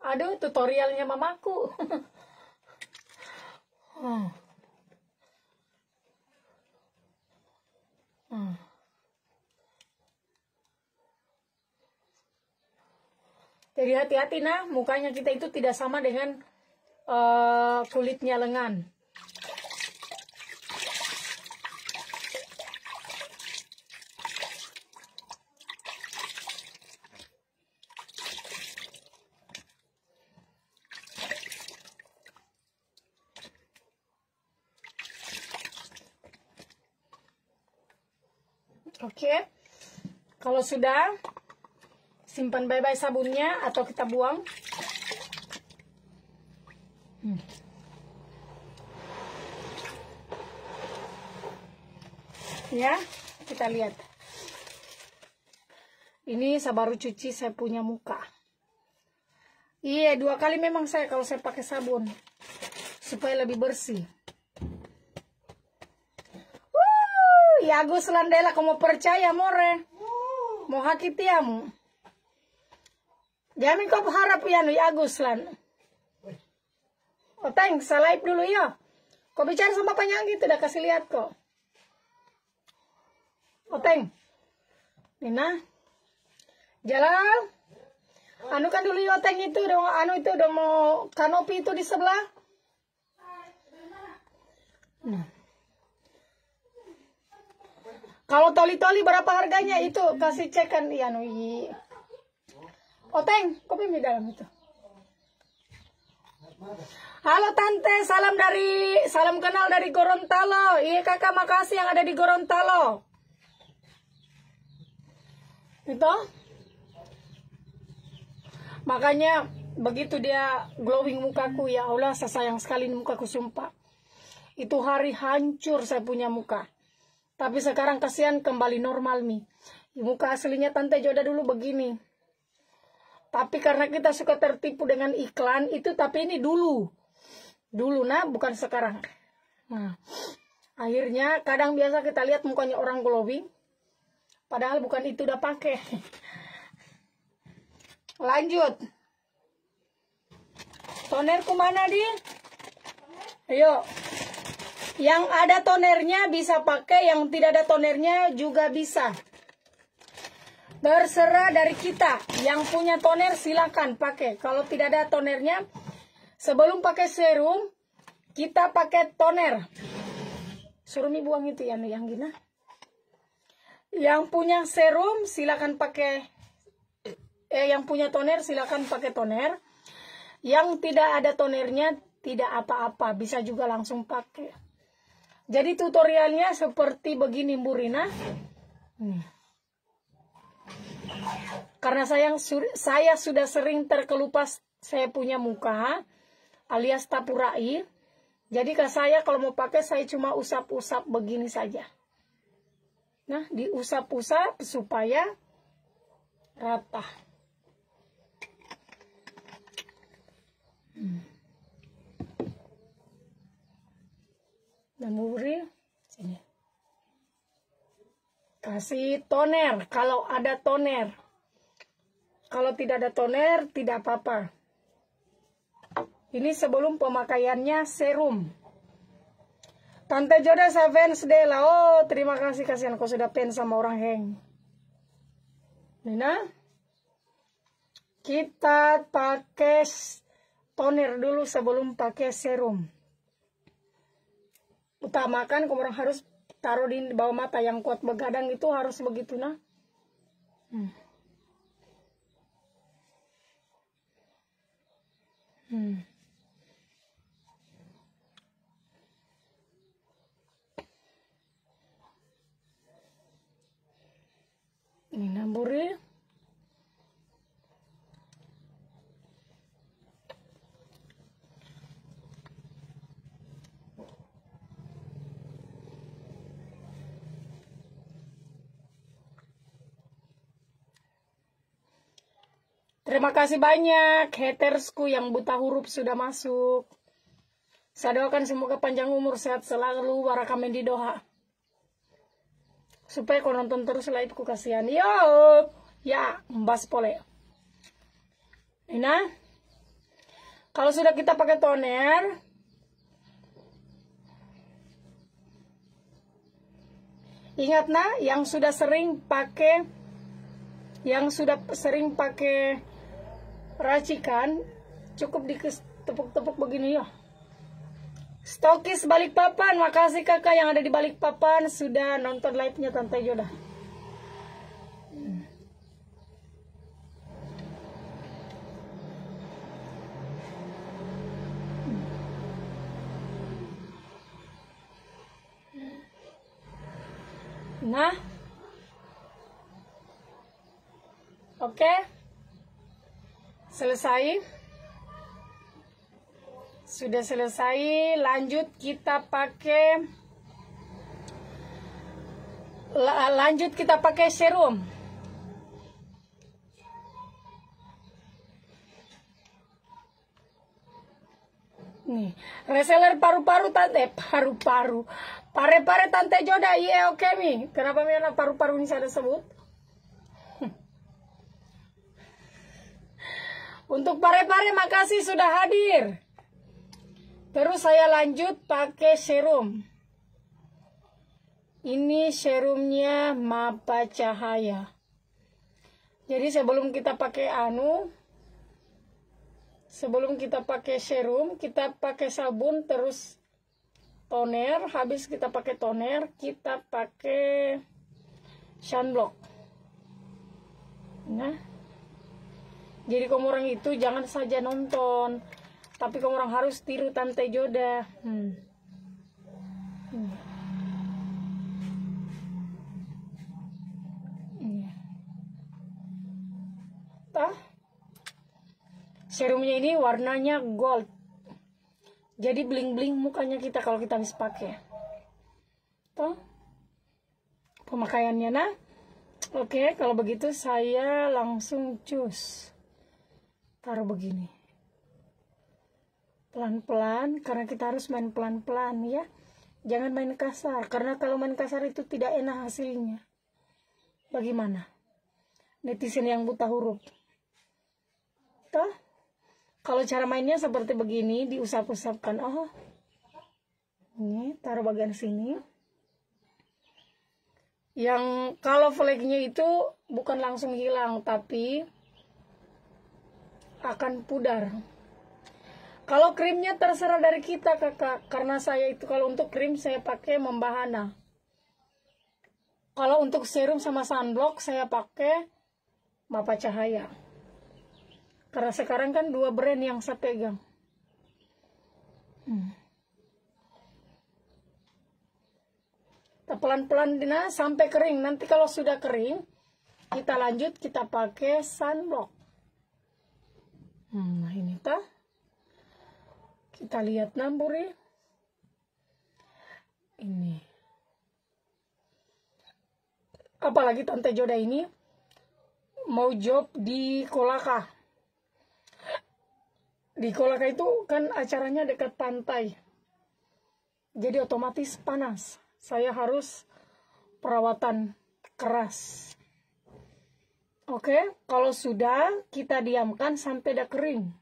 Aduh tutorialnya mamaku. Jadi hati-hati nah, mukanya kita itu tidak sama dengan kulitnya lengan. Oke, kalau sudah simpan bye-bye sabunnya atau kita buang. Ya, kita lihat. Ini saya baru cuci saya punya muka. Iya, 2 kali memang kalau saya pakai sabun supaya lebih bersih. Ya Agus Landela, kamu percaya more? Mau hakitiamu. Jamin kau harap ya Agus Lan. Oh thanks, live dulu ya. Kau bicara sama Panyang gitu, udah kasih lihat kok. Oh thanks. Nina. Jalal. Anu kan dulu ya Oteng itu, udah mau kanopi itu di sebelah. Nah. Kalau toli-toli berapa harganya itu kasih cekan ya Nui. Oteng, kopi di dalam itu. Halo Tante, salam kenal dari Gorontalo. Iya kakak, makasih yang ada di Gorontalo. Itu. Makanya begitu dia glowing mukaku, ya Allah, saya sayang sekali mukaku sumpah. Itu hari hancur saya punya muka. Tapi sekarang kasihan kembali normal nih. Muka aslinya Tante Joda dulu begini. Tapi karena kita suka tertipu dengan iklan itu, tapi ini dulu. Dulu nah, bukan sekarang. Nah, akhirnya kadang biasa kita lihat mukanya orang glowing. Padahal bukan itu udah pakai. Lanjut. Tonerku mana dia? Ayo. Yang ada tonernya bisa pakai, yang tidak ada tonernya juga bisa. Terserah dari kita. Yang punya toner silakan pakai. Kalau tidak ada tonernya, sebelum pakai serum, kita pakai toner. Suruh mi buang itu ya, yang gina. Yang punya serum silakan pakai, yang punya toner silakan pakai toner. Yang tidak ada tonernya tidak apa-apa, bisa juga langsung pakai. Jadi tutorialnya seperti begini Bu Rina. Karena saya sudah sering terkelupas saya punya muka alias tapurai. Jadi saya kalau mau pakai saya cuma usap-usap begini saja. Nah, diusap-usap supaya rata. Nah, muri sini. Kasih toner kalau ada toner. Kalau tidak ada toner tidak apa-apa. Ini sebelum pemakaiannya serum. Tante Joda fans Dela. Oh, terima kasih, kasihan kau sudah pen sama orang heng. Nina, kita pakai toner dulu sebelum pakai serum. Utamakan kamu orang harus taruh di bawah mata, yang kuat begadang itu harus begitu nah. Ini namburi. Terima kasih banyak hatersku yang buta huruf sudah masuk. Saya doakan semoga panjang umur, sehat selalu, warakamen di Doha. Supaya kau nonton terus live-ku, kasihan. Yo, ya, mbas pole. Nah, kalau sudah kita pakai toner, ingat nah, yang sudah sering pakai racikan, cukup ditepuk-tepuk begini ya. Stokis Balikpapan, makasih kakak yang ada di Balikpapan sudah nonton live-nya Tante Joda. Nah, oke, selesai. Sudah selesai, lanjut kita pakai serum. Nih, reseller paru-paru tante, pare-pare Tante Joda, iya oke mi. Kenapa mi anak paru-paru ini saya sebut? Untuk pare-pare makasih sudah hadir. Terus saya lanjut pakai serum. Ini serumnya Mapa Cahaya. Jadi sebelum kita pakai sebelum kita pakai serum, kita pakai sabun terus toner. Habis kita pakai toner, kita pakai sunblock. Nah, jadi kamu orang itu jangan saja nonton, tapi kamu orang harus tiru Tante Joda. Serumnya ini warnanya gold. Jadi bling-bling mukanya kita kalau kita habis pakai. Tuh. Pemakaiannya nah. Oke, kalau begitu saya langsung cus. Taruh begini. Pelan-pelan, karena kita harus main pelan-pelan ya. Jangan main kasar, karena kalau main kasar itu tidak enak hasilnya. Bagaimana? Netizen yang buta huruf. Tuh. Kalau cara mainnya seperti begini, diusap-usapkan. Oh, ini taruh bagian sini. Yang kalau flagnya itu bukan langsung hilang, tapi akan pudar. Kalau krimnya terserah dari kita kakak, karena saya itu kalau untuk krim saya pakai Membahana. Kalau untuk serum sama sunblock saya pakai Mapa Cahaya. Karena sekarang kan 2 brand yang saya pegang. Pelan-pelan sampai kering. Nanti kalau sudah kering, kita lanjut kita pakai sunblock. Nah ini kita lihat namburi. Ini. Apalagi Tante Joda ini mau job di Kolaka. Di Kolaka itu kan acaranya dekat pantai. Jadi otomatis panas. Saya harus perawatan keras. Oke, kalau sudah kita diamkan sampai dah kering.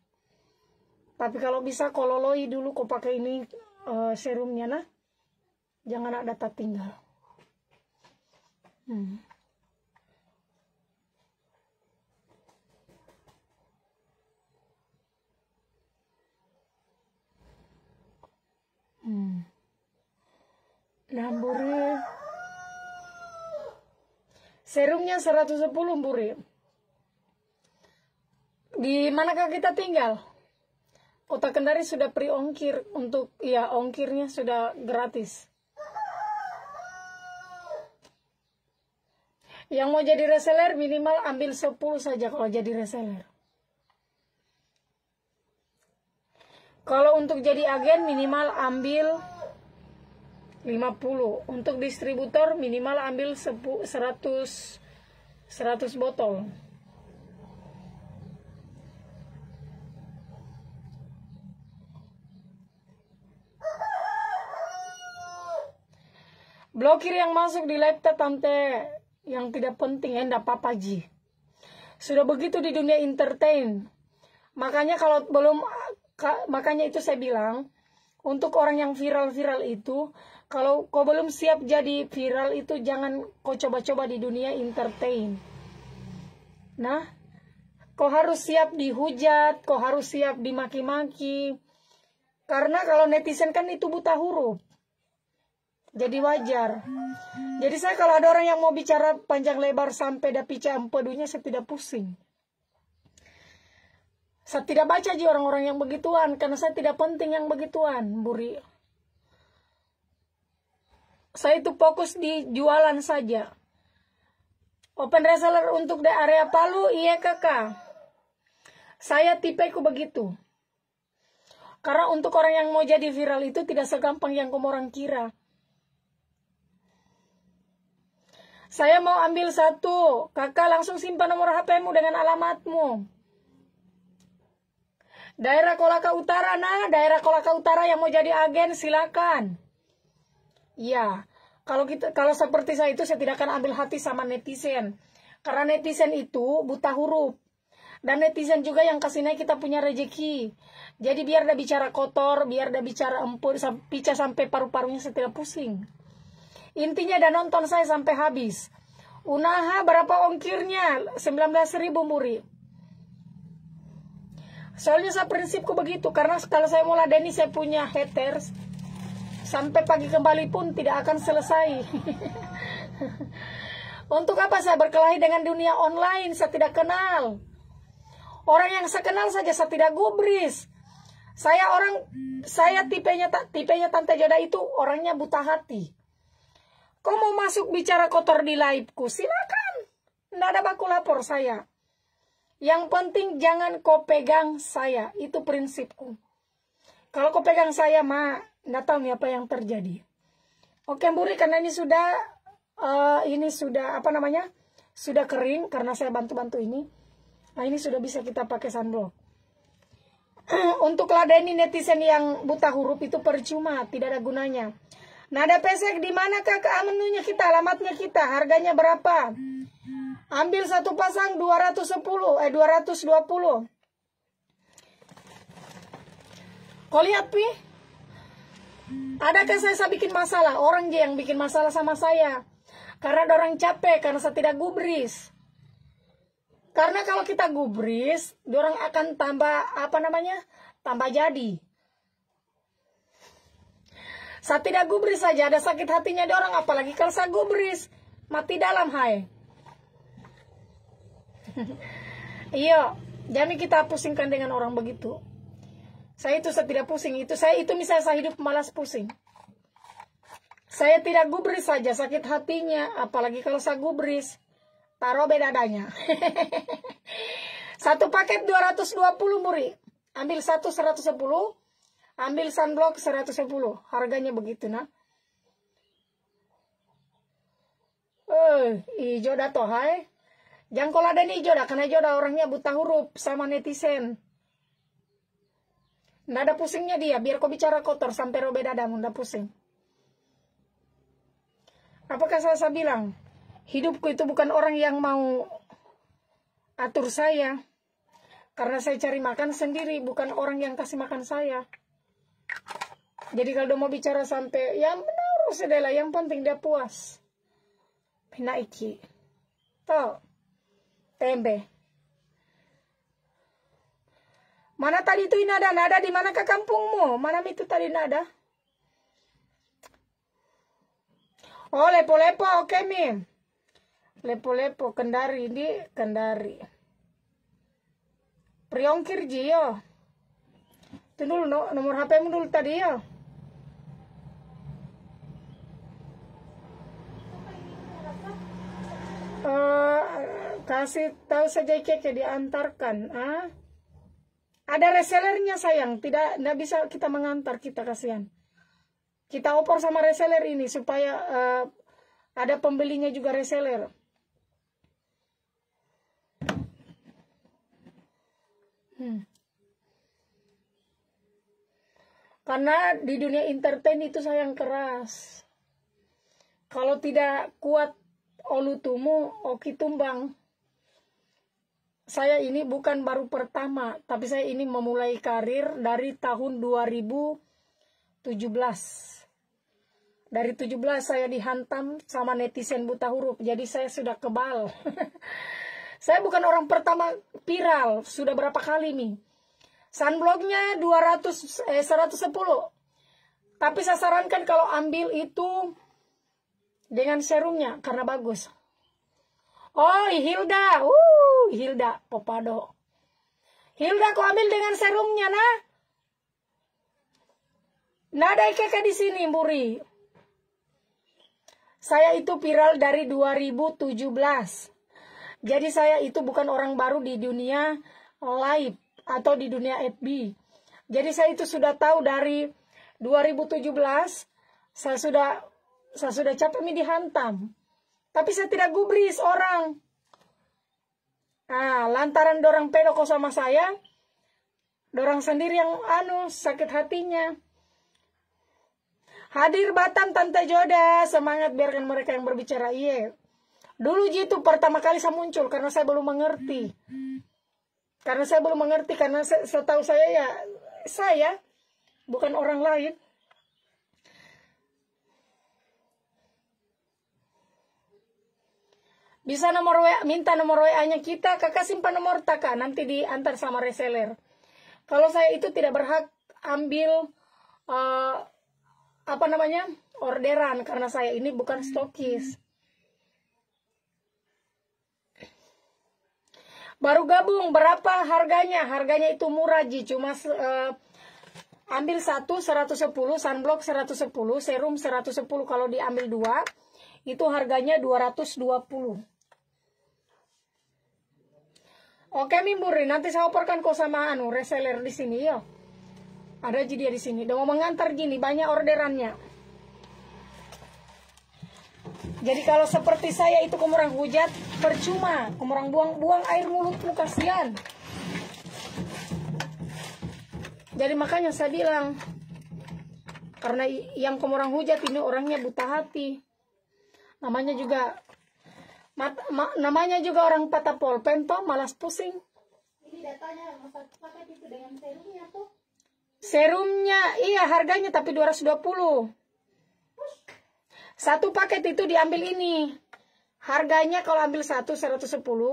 Tapi kalau bisa kololoi dulu kau pakai ini serumnya nah. Jangan ada tertinggal. Nah, Buri. Serumnya 110, Buri. Di manakah kita tinggal? Kota Kendari sudah free ongkir untuk ongkirnya sudah gratis. Yang mau jadi reseller minimal ambil 10 saja kalau jadi reseller. Kalau untuk jadi agen minimal ambil 50. Untuk distributor minimal ambil 100 botol. Blokir yang masuk di laptop Tante yang tidak penting, enggak apa-apa Ji. Sudah begitu di dunia entertain. Makanya kalau belum, makanya itu saya bilang, untuk orang yang viral-viral itu, kalau kau belum siap jadi viral itu jangan kau coba-coba di dunia entertain. Nah, kau harus siap dihujat, kau harus siap dimaki-maki. Karena kalau netizen kan itu buta huruf. Jadi wajar. Jadi saya kalau ada orang yang mau bicara panjang lebar sampai dah pica empedunya, saya tidak pusing. Saya tidak baca aja orang-orang yang begituan, karena saya tidak penting yang begituan, Buri. Saya itu fokus di jualan saja. Open reseller untuk di area Palu, iya kakak. Saya tipeku begitu. Karena untuk orang yang mau jadi viral itu tidak segampang yang kamu orang kira. Saya mau ambil satu, kakak langsung simpan nomor HP-mu dengan alamatmu. Daerah Kolaka Utara, nah, daerah Kolaka Utara yang mau jadi agen silakan. Ya, kalau seperti saya itu saya tidak akan ambil hati sama netizen. Karena netizen itu buta huruf. Dan netizen juga yang kasih naik kita punya rezeki. Jadi biar dah bicara kotor, biar dah bicara empur, pica sampai paru-parunya saya tidak pusing. Intinya dah nonton saya sampai habis. Unaha berapa ongkirnya? 19.000 Muri. Soalnya saya prinsipku begitu. Karena kalau saya mau ladeni saya punya haters. Sampai pagi kembali pun tidak akan selesai. Untuk apa saya berkelahi dengan dunia online? Saya tidak kenal. Orang yang saya kenal saja saya tidak gubris. Saya tipenya Tante Joda itu orangnya buta hati. Kau mau masuk bicara kotor di live-ku, silakan. Nggak ada baku lapor saya. Yang penting jangan kau pegang saya. Itu prinsipku. Kalau kau pegang saya, nggak tahu nih apa yang terjadi. Oke, Buri, karena ini sudah sudah kering karena saya bantu-bantu ini. Nah, ini sudah bisa kita pakai sunblock. Untuk ladeni netizen yang buta huruf itu percuma, tidak ada gunanya. Nada pesek di mana kakak menunya kita, alamatnya kita, harganya berapa? Ambil satu pasang 220. Kau lihat pi? Adakah saya bikin masalah? Orang yang bikin masalah sama saya. Karena ada orang capek, karena saya tidak gubris. Karena kalau kita gubris, orang akan tambah tambah jadi. Saya tidak gubris saja ada sakit hatinya di orang, apalagi kalau saya gubris mati dalam hai. Iya, jangan kita pusingkan dengan orang begitu. Saya tidak pusing, itu misalnya saya hidup malas pusing. Saya tidak gubris saja sakit hatinya, apalagi kalau saya gubris taruh bedadanya. Satu paket 220 muri. Ambil satu 110, ambil sunblock 110. Harganya begitu nah. Ijo dah toh hai. Jangan kalau ada nih ijo dah, karena ijo dah orangnya buta huruf sama netizen. Nggak ada pusingnya dia, biar kau bicara kotor sampai robe dadamu, nggak pusing. Apakah saya bilang, hidupku itu bukan orang yang mau atur saya. Karena saya cari makan sendiri, bukan orang yang kasih makan saya. Jadi kalau dia mau bicara sampai, yang benar sedela, yang penting dia puas. Pinaiki. Tuh, tempe. Mana tadi itu nada? Nada di mana ke kampungmu? Mana itu tadi nada? Oh, Lepo-Lepo, oke Mi. Lepo-Lepo, Kendari, di Kendari. Priongkir ji yo. Itu dulu nomor HP-mu dulu tadi yo. Kasih tahu saja Keke diantarkan. Ada resellernya sayang, tidak bisa kita mengantar, kita kasihan. Kita opor sama reseller ini supaya ada pembelinya juga reseller. Karena di dunia entertain itu sayang keras. Kalau tidak kuat olutumu, oki tumbang. Saya ini bukan baru pertama, tapi saya ini memulai karir dari tahun 2017. Dari 17 saya dihantam sama netizen buta huruf, jadi saya sudah kebal. Saya bukan orang pertama viral, sudah berapa kali nih. Sunblocknya 110. Tapi saya sarankan kalau ambil itu dengan serumnya, karena bagus. Oh, Hilda. Hilda Popado. Hilda, kau ambil dengan serumnya, nah. Nada Keke di sini, Muri. Saya itu viral dari 2017. Jadi saya itu bukan orang baru di dunia live atau di dunia FB. Jadi saya itu sudah tahu dari 2017. Saya sudah capek dihantam. Tapi saya tidak gubris orang. Lantaran dorang pedoko sama saya, dorang sendiri yang sakit hatinya. Hadir Batam Tante Joda, semangat biarkan mereka yang berbicara. Iya. Dulu itu pertama kali saya muncul karena saya belum mengerti. Karena setahu saya bukan orang lain. Bisa nomor WA, minta nomor WA-nya kita, kakak simpan nomor kakak, nanti diantar sama reseller. Kalau saya itu tidak berhak ambil orderan karena saya ini bukan stokis. Baru gabung, berapa harganya? Harganya itu murah ji, cuma ambil 110, sunblock 110, serum 110. Kalau diambil 2, itu harganya 220. Oke Mimburi, nanti saya operkan kok sama reseller di sini yo. Ada dia di sini. Udah mau mengantar gini, banyak orderannya. Jadi kalau seperti saya itu kumurang hujat, percuma. Kumurang buang-buang air mulutmu, kasihan. Jadi makanya saya bilang, karena yang kumurang hujat ini orangnya buta hati. Namanya juga orang patah pulpen toh, malas pusing. Ini datanya pakai itu dengan serumnya tuh. Serumnya iya harganya tapi 220. Satu paket itu diambil ini. Harganya kalau ambil 110,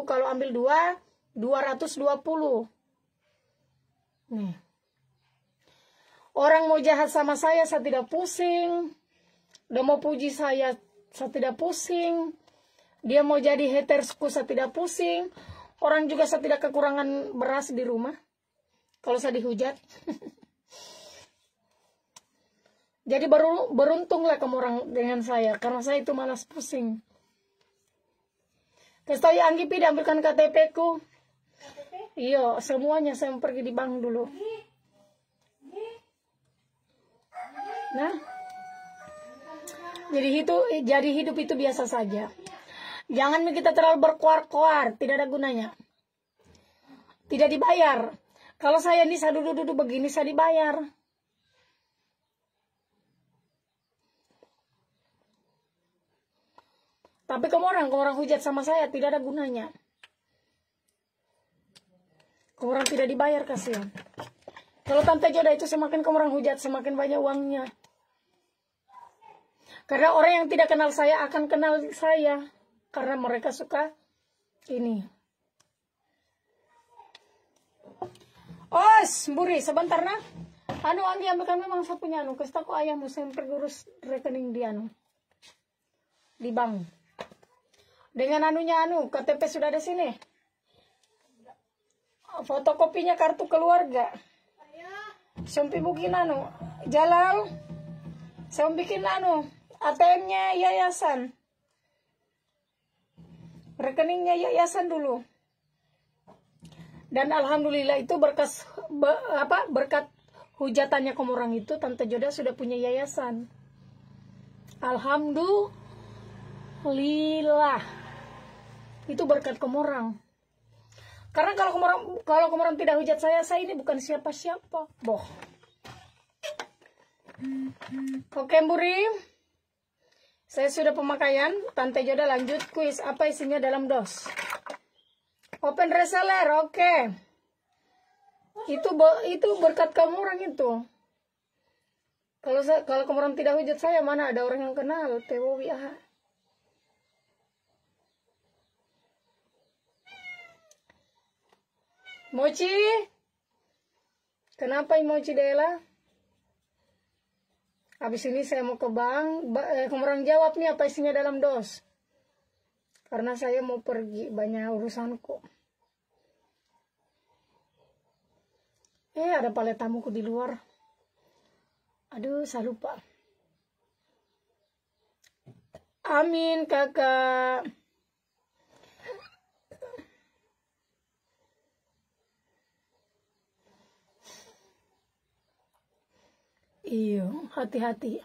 kalau ambil 2 220. Nih. Orang mau jahat sama saya tidak pusing. Dia mau puji saya tidak pusing. Dia mau jadi hatersku, saya tidak pusing. Orang juga saya tidak kekurangan beras di rumah. Kalau saya dihujat. Jadi beruntunglah kamu orang dengan saya. Karena saya itu malas pusing. Kasih tahu ya Anggi, ambilkan KTP ku. Iya, semuanya saya mau pergi di bank dulu. Nah, jadi hidup itu biasa saja. Jangan kita terlalu berkoar-koar, tidak ada gunanya. Tidak dibayar. Kalau saya ini saya duduk-duduk begini saya dibayar. Tapi kamu orang hujat sama saya tidak ada gunanya. Kamu orang tidak dibayar, kasihan. Kalau Tante Joda itu semakin kamu orang hujat, semakin banyak uangnya. Karena orang yang tidak kenal saya akan kenal saya. Karena mereka suka ini. Buri, sebentar nah. Anggi ambilkan memang saya punya kasih tahu ayahmu saya pergi urus rekening di di bank. Dengan KTP sudah ada sini. Fotokopinya kartu keluarga. Sampai bikin Jalal. Saya bikin ATM-nya yayasan. Rekeningnya yayasan dulu. Dan alhamdulillah itu berkat hujatannya kamu orang itu, Tante Joda sudah punya yayasan. Alhamdulillah. Itu berkat kamu orang. Karena kalau kamu orang tidak hujat saya ini bukan siapa-siapa. Boh. Oke, Buri. Saya sudah pemakaian. Tante Joda lanjut kuis. Apa isinya dalam dos? Open reseller, oke. Itu berkat kamu orang itu. Kalau kamu orang tidak hujat saya, mana ada orang yang kenal? Tewowi aha. Mochi, kenapa Mochi Dela? Habis ini saya mau ke bank. Kamu orang jawab nih apa isinya dalam dos. Karena saya mau pergi, banyak urusanku. Ada palet tamuku di luar. Aduh, saya lupa. Amin, kakak. Iya, hati-hati.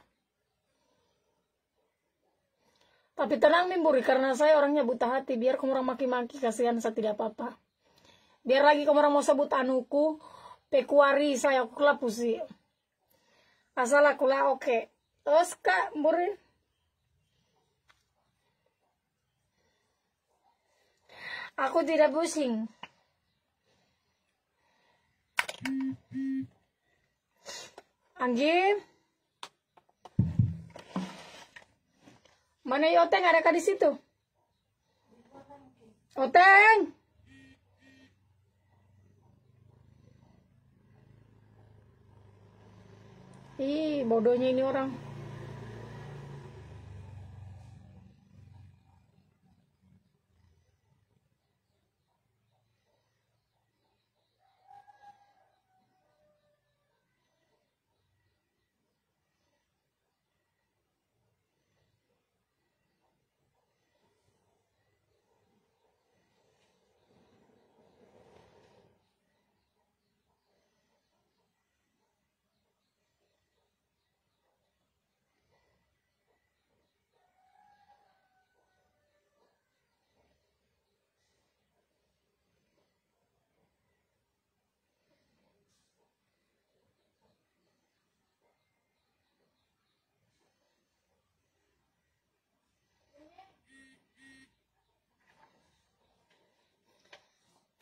Tapi tenang Mimburi, karena saya orangnya buta hati. Biar kamu orang maki-maki, kasihan saya tidak apa-apa. Biar lagi kamu orang mau sebut anuku, pekuari saya aku lapusi. Asal aku lah oke. Terus Kak, Mburi. Aku tidak pusing. Anggi, mana Oteng, adakah di situ? Oteng, bodohnya ini orang.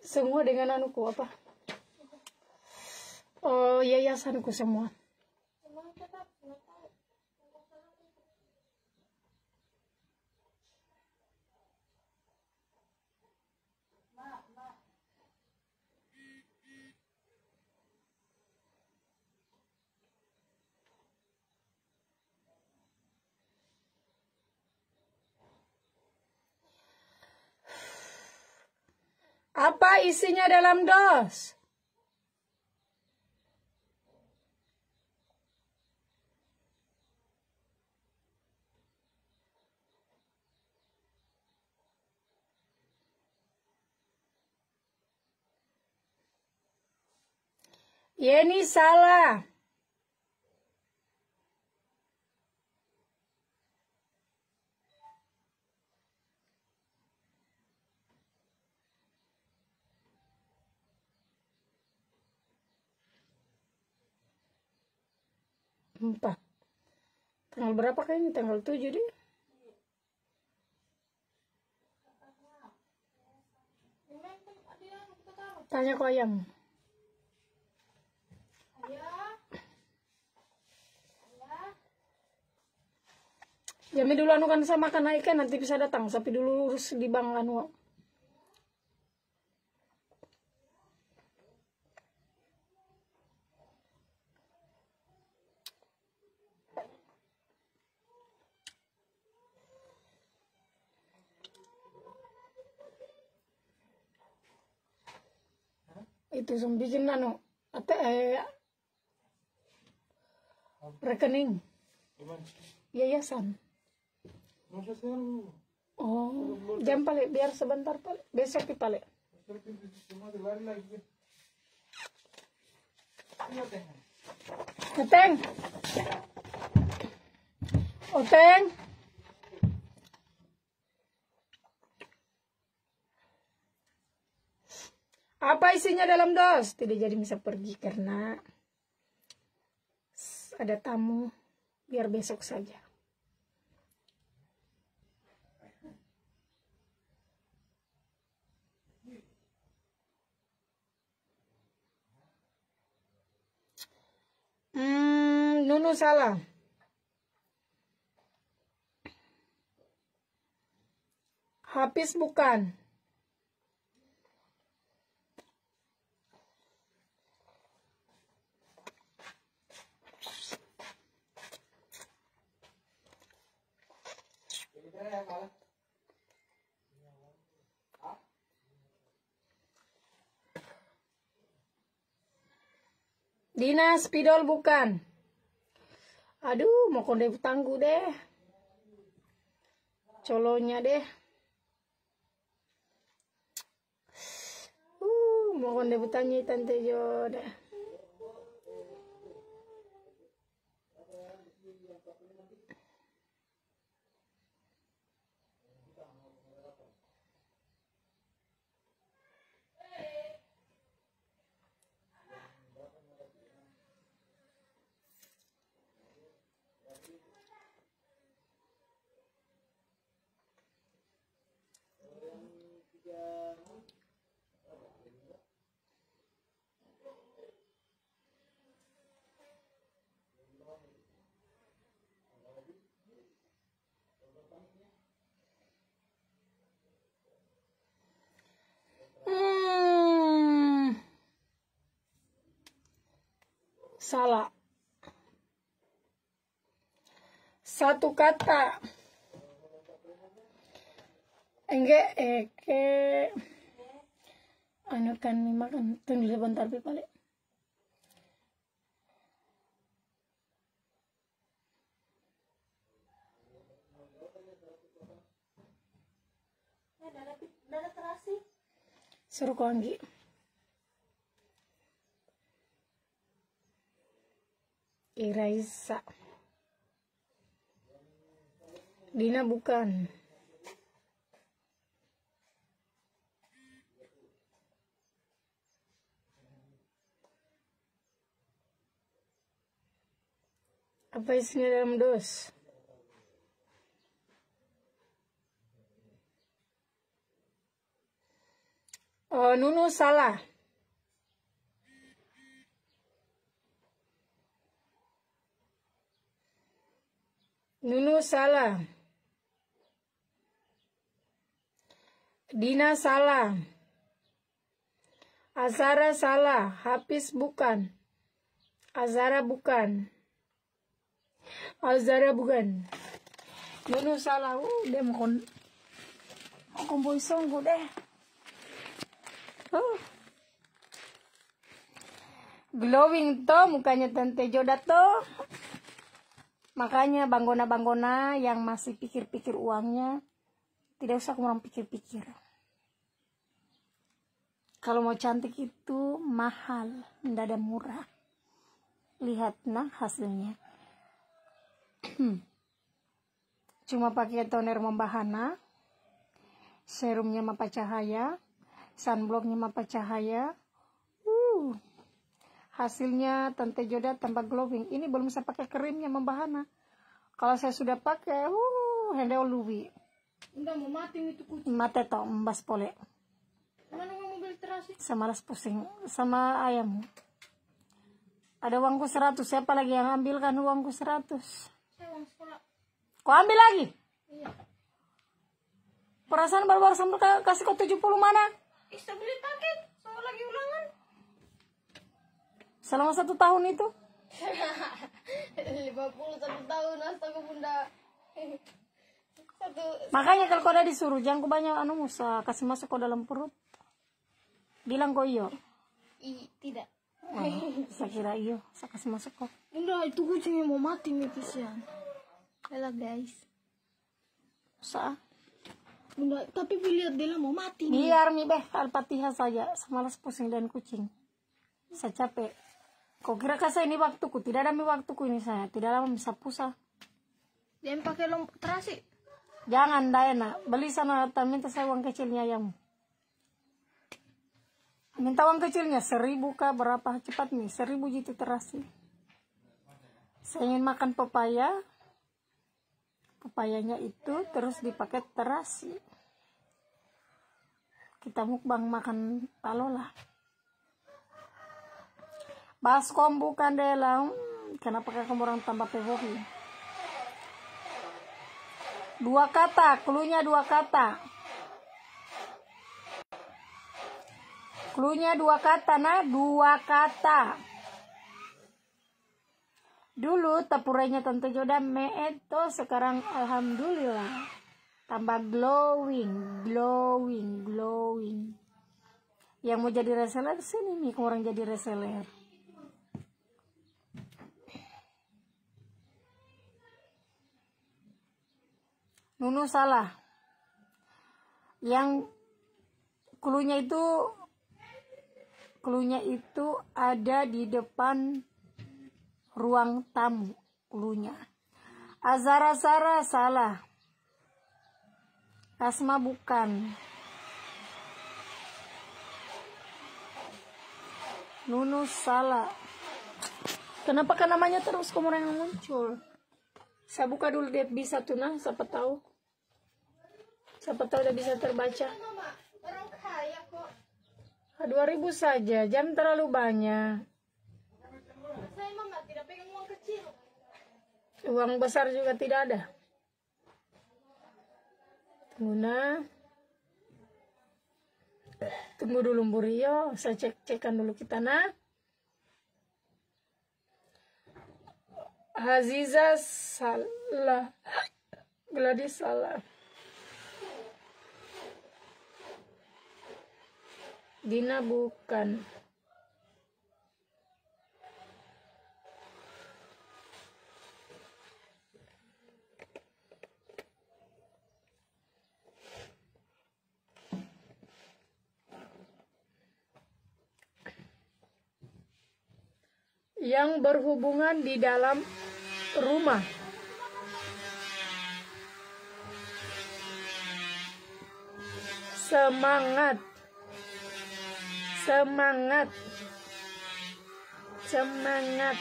Semua dengan anuku apa? Oh, yayasanku semua. Apa isinya dalam dos? Yeni salah. Empat. Tanggal berapa kah ini? Tanggal 7 deh. Tanya ke ayam. Jami dulu anu kan sama makan naik kan nanti bisa datang. Sapi dulu urus di bang anu. Itu bikin anu rekening yayasan. Oh, jam paling biar sebentar paling besok paling. Oteng. Oteng. Apa isinya dalam dos? Tidak jadi bisa pergi karena ada tamu. Biar besok saja. Nunu salah. Hafiz bukan. Dina spidol bukan. Aduh, mau konde tangguh deh. Colonya deh. Mau konde bertanya tante Jo deh. Salah. Satu kata. Enggak, anu kan makan tunggu sebentar balik. Dada terasi. Suruh Anggi. Iraisa. Dina bukan. Apa isinya dalam dos? Oh, Nunu salah. Nunu salah. Dina salah. Azara salah. Hafiz bukan. Azara bukan. Azara bukan. Nunu salah. Dia mau kompoisong gue deh. Glowing tuh mukanya Tante Joda tuh. Makanya banggona-banggona yang masih pikir-pikir uangnya, tidak usah kurang pikir-pikir. Kalau mau cantik itu mahal, tidak ada murah. Lihat nah hasilnya. Cuma pakai toner membahana, serumnya mapa cahaya, sunblocknya mapa cahaya. Hasilnya Tante Joda tambah glowing. Ini belum saya pakai krimnya membahana. Kalau saya sudah pakai, hendau luwi. Enggak mau mati itu kucing. Mate toh mbas pole. Mana mau beli terasi? Saya malas pusing sama ayam. Ada uangku 100. Siapa lagi yang ambilkan uangku 100? Saya uang sekolah. Kau ambil lagi? Iya. Perasaan baru-baru sampai kasih kau 70 mana? Bisa beli paket. Soal lagi ulangan. Selama 1 tahun itu? 51 tahun astaga bunda. Makanya kalau kau udah disuruh jangan kau banyak musa kasih masuk kau dalam perut. Bilang kau iyo. Tidak. Oh, saya kira iyo, saya kasih masuk kau. Bunda itu kucingnya mau mati nih kisian. Alah guys. Usah. Bunda tapi lihat dia mau mati nih. Biar mi beh Al-Fatihah saja. Semalas pusing dan kucing. Saya capek. Kau kira kasih ini waktuku? Tidak ada waktuku ini saya. Tidak lama bisa pusat. Jangan pakai terasi. Jangan Daena. Beli sana datang minta saya uang kecilnya ayam. Minta uang kecilnya 1.000 kah berapa cepat nih 1.000 gitu terasi. Saya ingin makan pepaya. Pepayanya itu terus dipakai terasi. Kita mukbang makan palola. Baskom bukan delang. Kenapa kamu orang tambah pevohi? 2 kata, klunya 2 kata. Klunya 2 kata, nah 2 kata. Dulu tapurainya Tante Joda meeto, sekarang alhamdulillah tambah glowing, glowing, glowing. Yang mau jadi reseller sini nih, orang jadi reseller. Nunu salah. Yang klunya itu ada di depan ruang tamu. Klunya. Azara Sara salah. Asma bukan. Nunu salah. Kenapa kan namanya terus kemarin yang muncul? Saya buka dulu dia bisa tuh nah, siapa tahu. Siapa tahu udah bisa terbaca. Mama, orang kaya kok. 2.000 saja, jangan terlalu banyak. Saya mama tidak pegang uang kecil. Uang besar juga tidak ada. Tunggu nah. Tunggu dulu Bu Rio, saya cek-cekan dulu kita nah. Haziza salah. Gladys salah. Dina bukan. Yang berhubungan di dalam rumah. Semangat. Semangat. Semangat.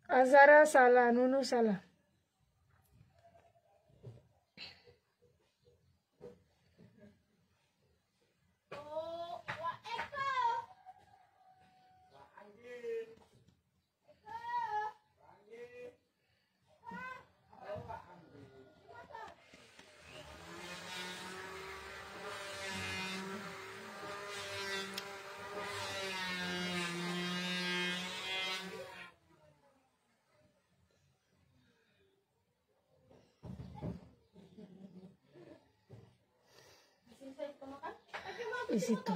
Azara salah, Nunu salah. di situ.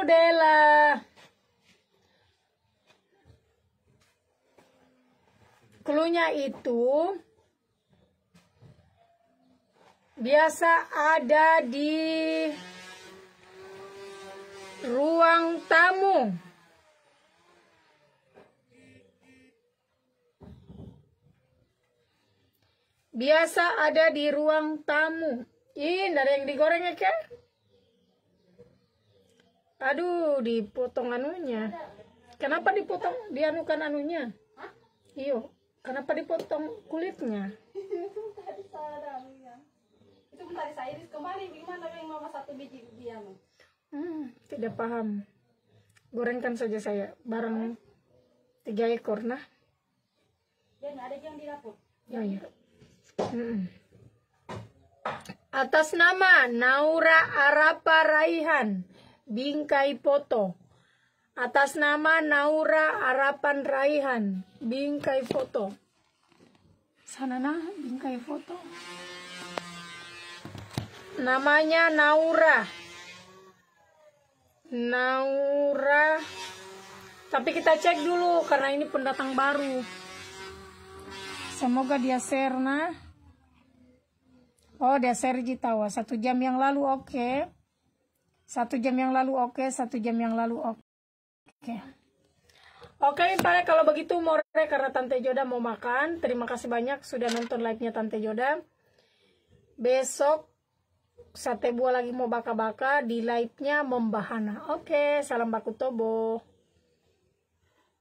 Dela. Cluenya itu biasa ada di ruang tamu. Biasa ada di ruang tamu. Ih, ada yang digoreng ya, kan? Aduh, dipotong anunya. Kenapa dipotong? Dianukan anunya. Iyo, kenapa dipotong kulitnya? Itu bentar saya iris kembali. Gimana yang mama satu biji dia? Tidak paham. Gorengkan saja saya. Barang 3 ekor, nah. Dan ada yang di dapur. Ya, ya. Atas nama Naura Arapa Raihan, bingkai foto. Atas nama Naura Arapan Raihan, bingkai foto. Sana nah, bingkai foto. Namanya Naura. Naura. Tapi kita cek dulu karena ini pendatang baru. Semoga dia share nah. Oh, dia share Jitawa 1 jam yang lalu, oke. 1 jam yang lalu, oke. 1 jam yang lalu, oke. Oke, Tante, kalau begitu more karena Tante Joda mau makan. Terima kasih banyak sudah nonton live-nya Tante Joda. Besok sate buah lagi mau baka-baka di live-nya Membahana. Oke, salam baku tobo.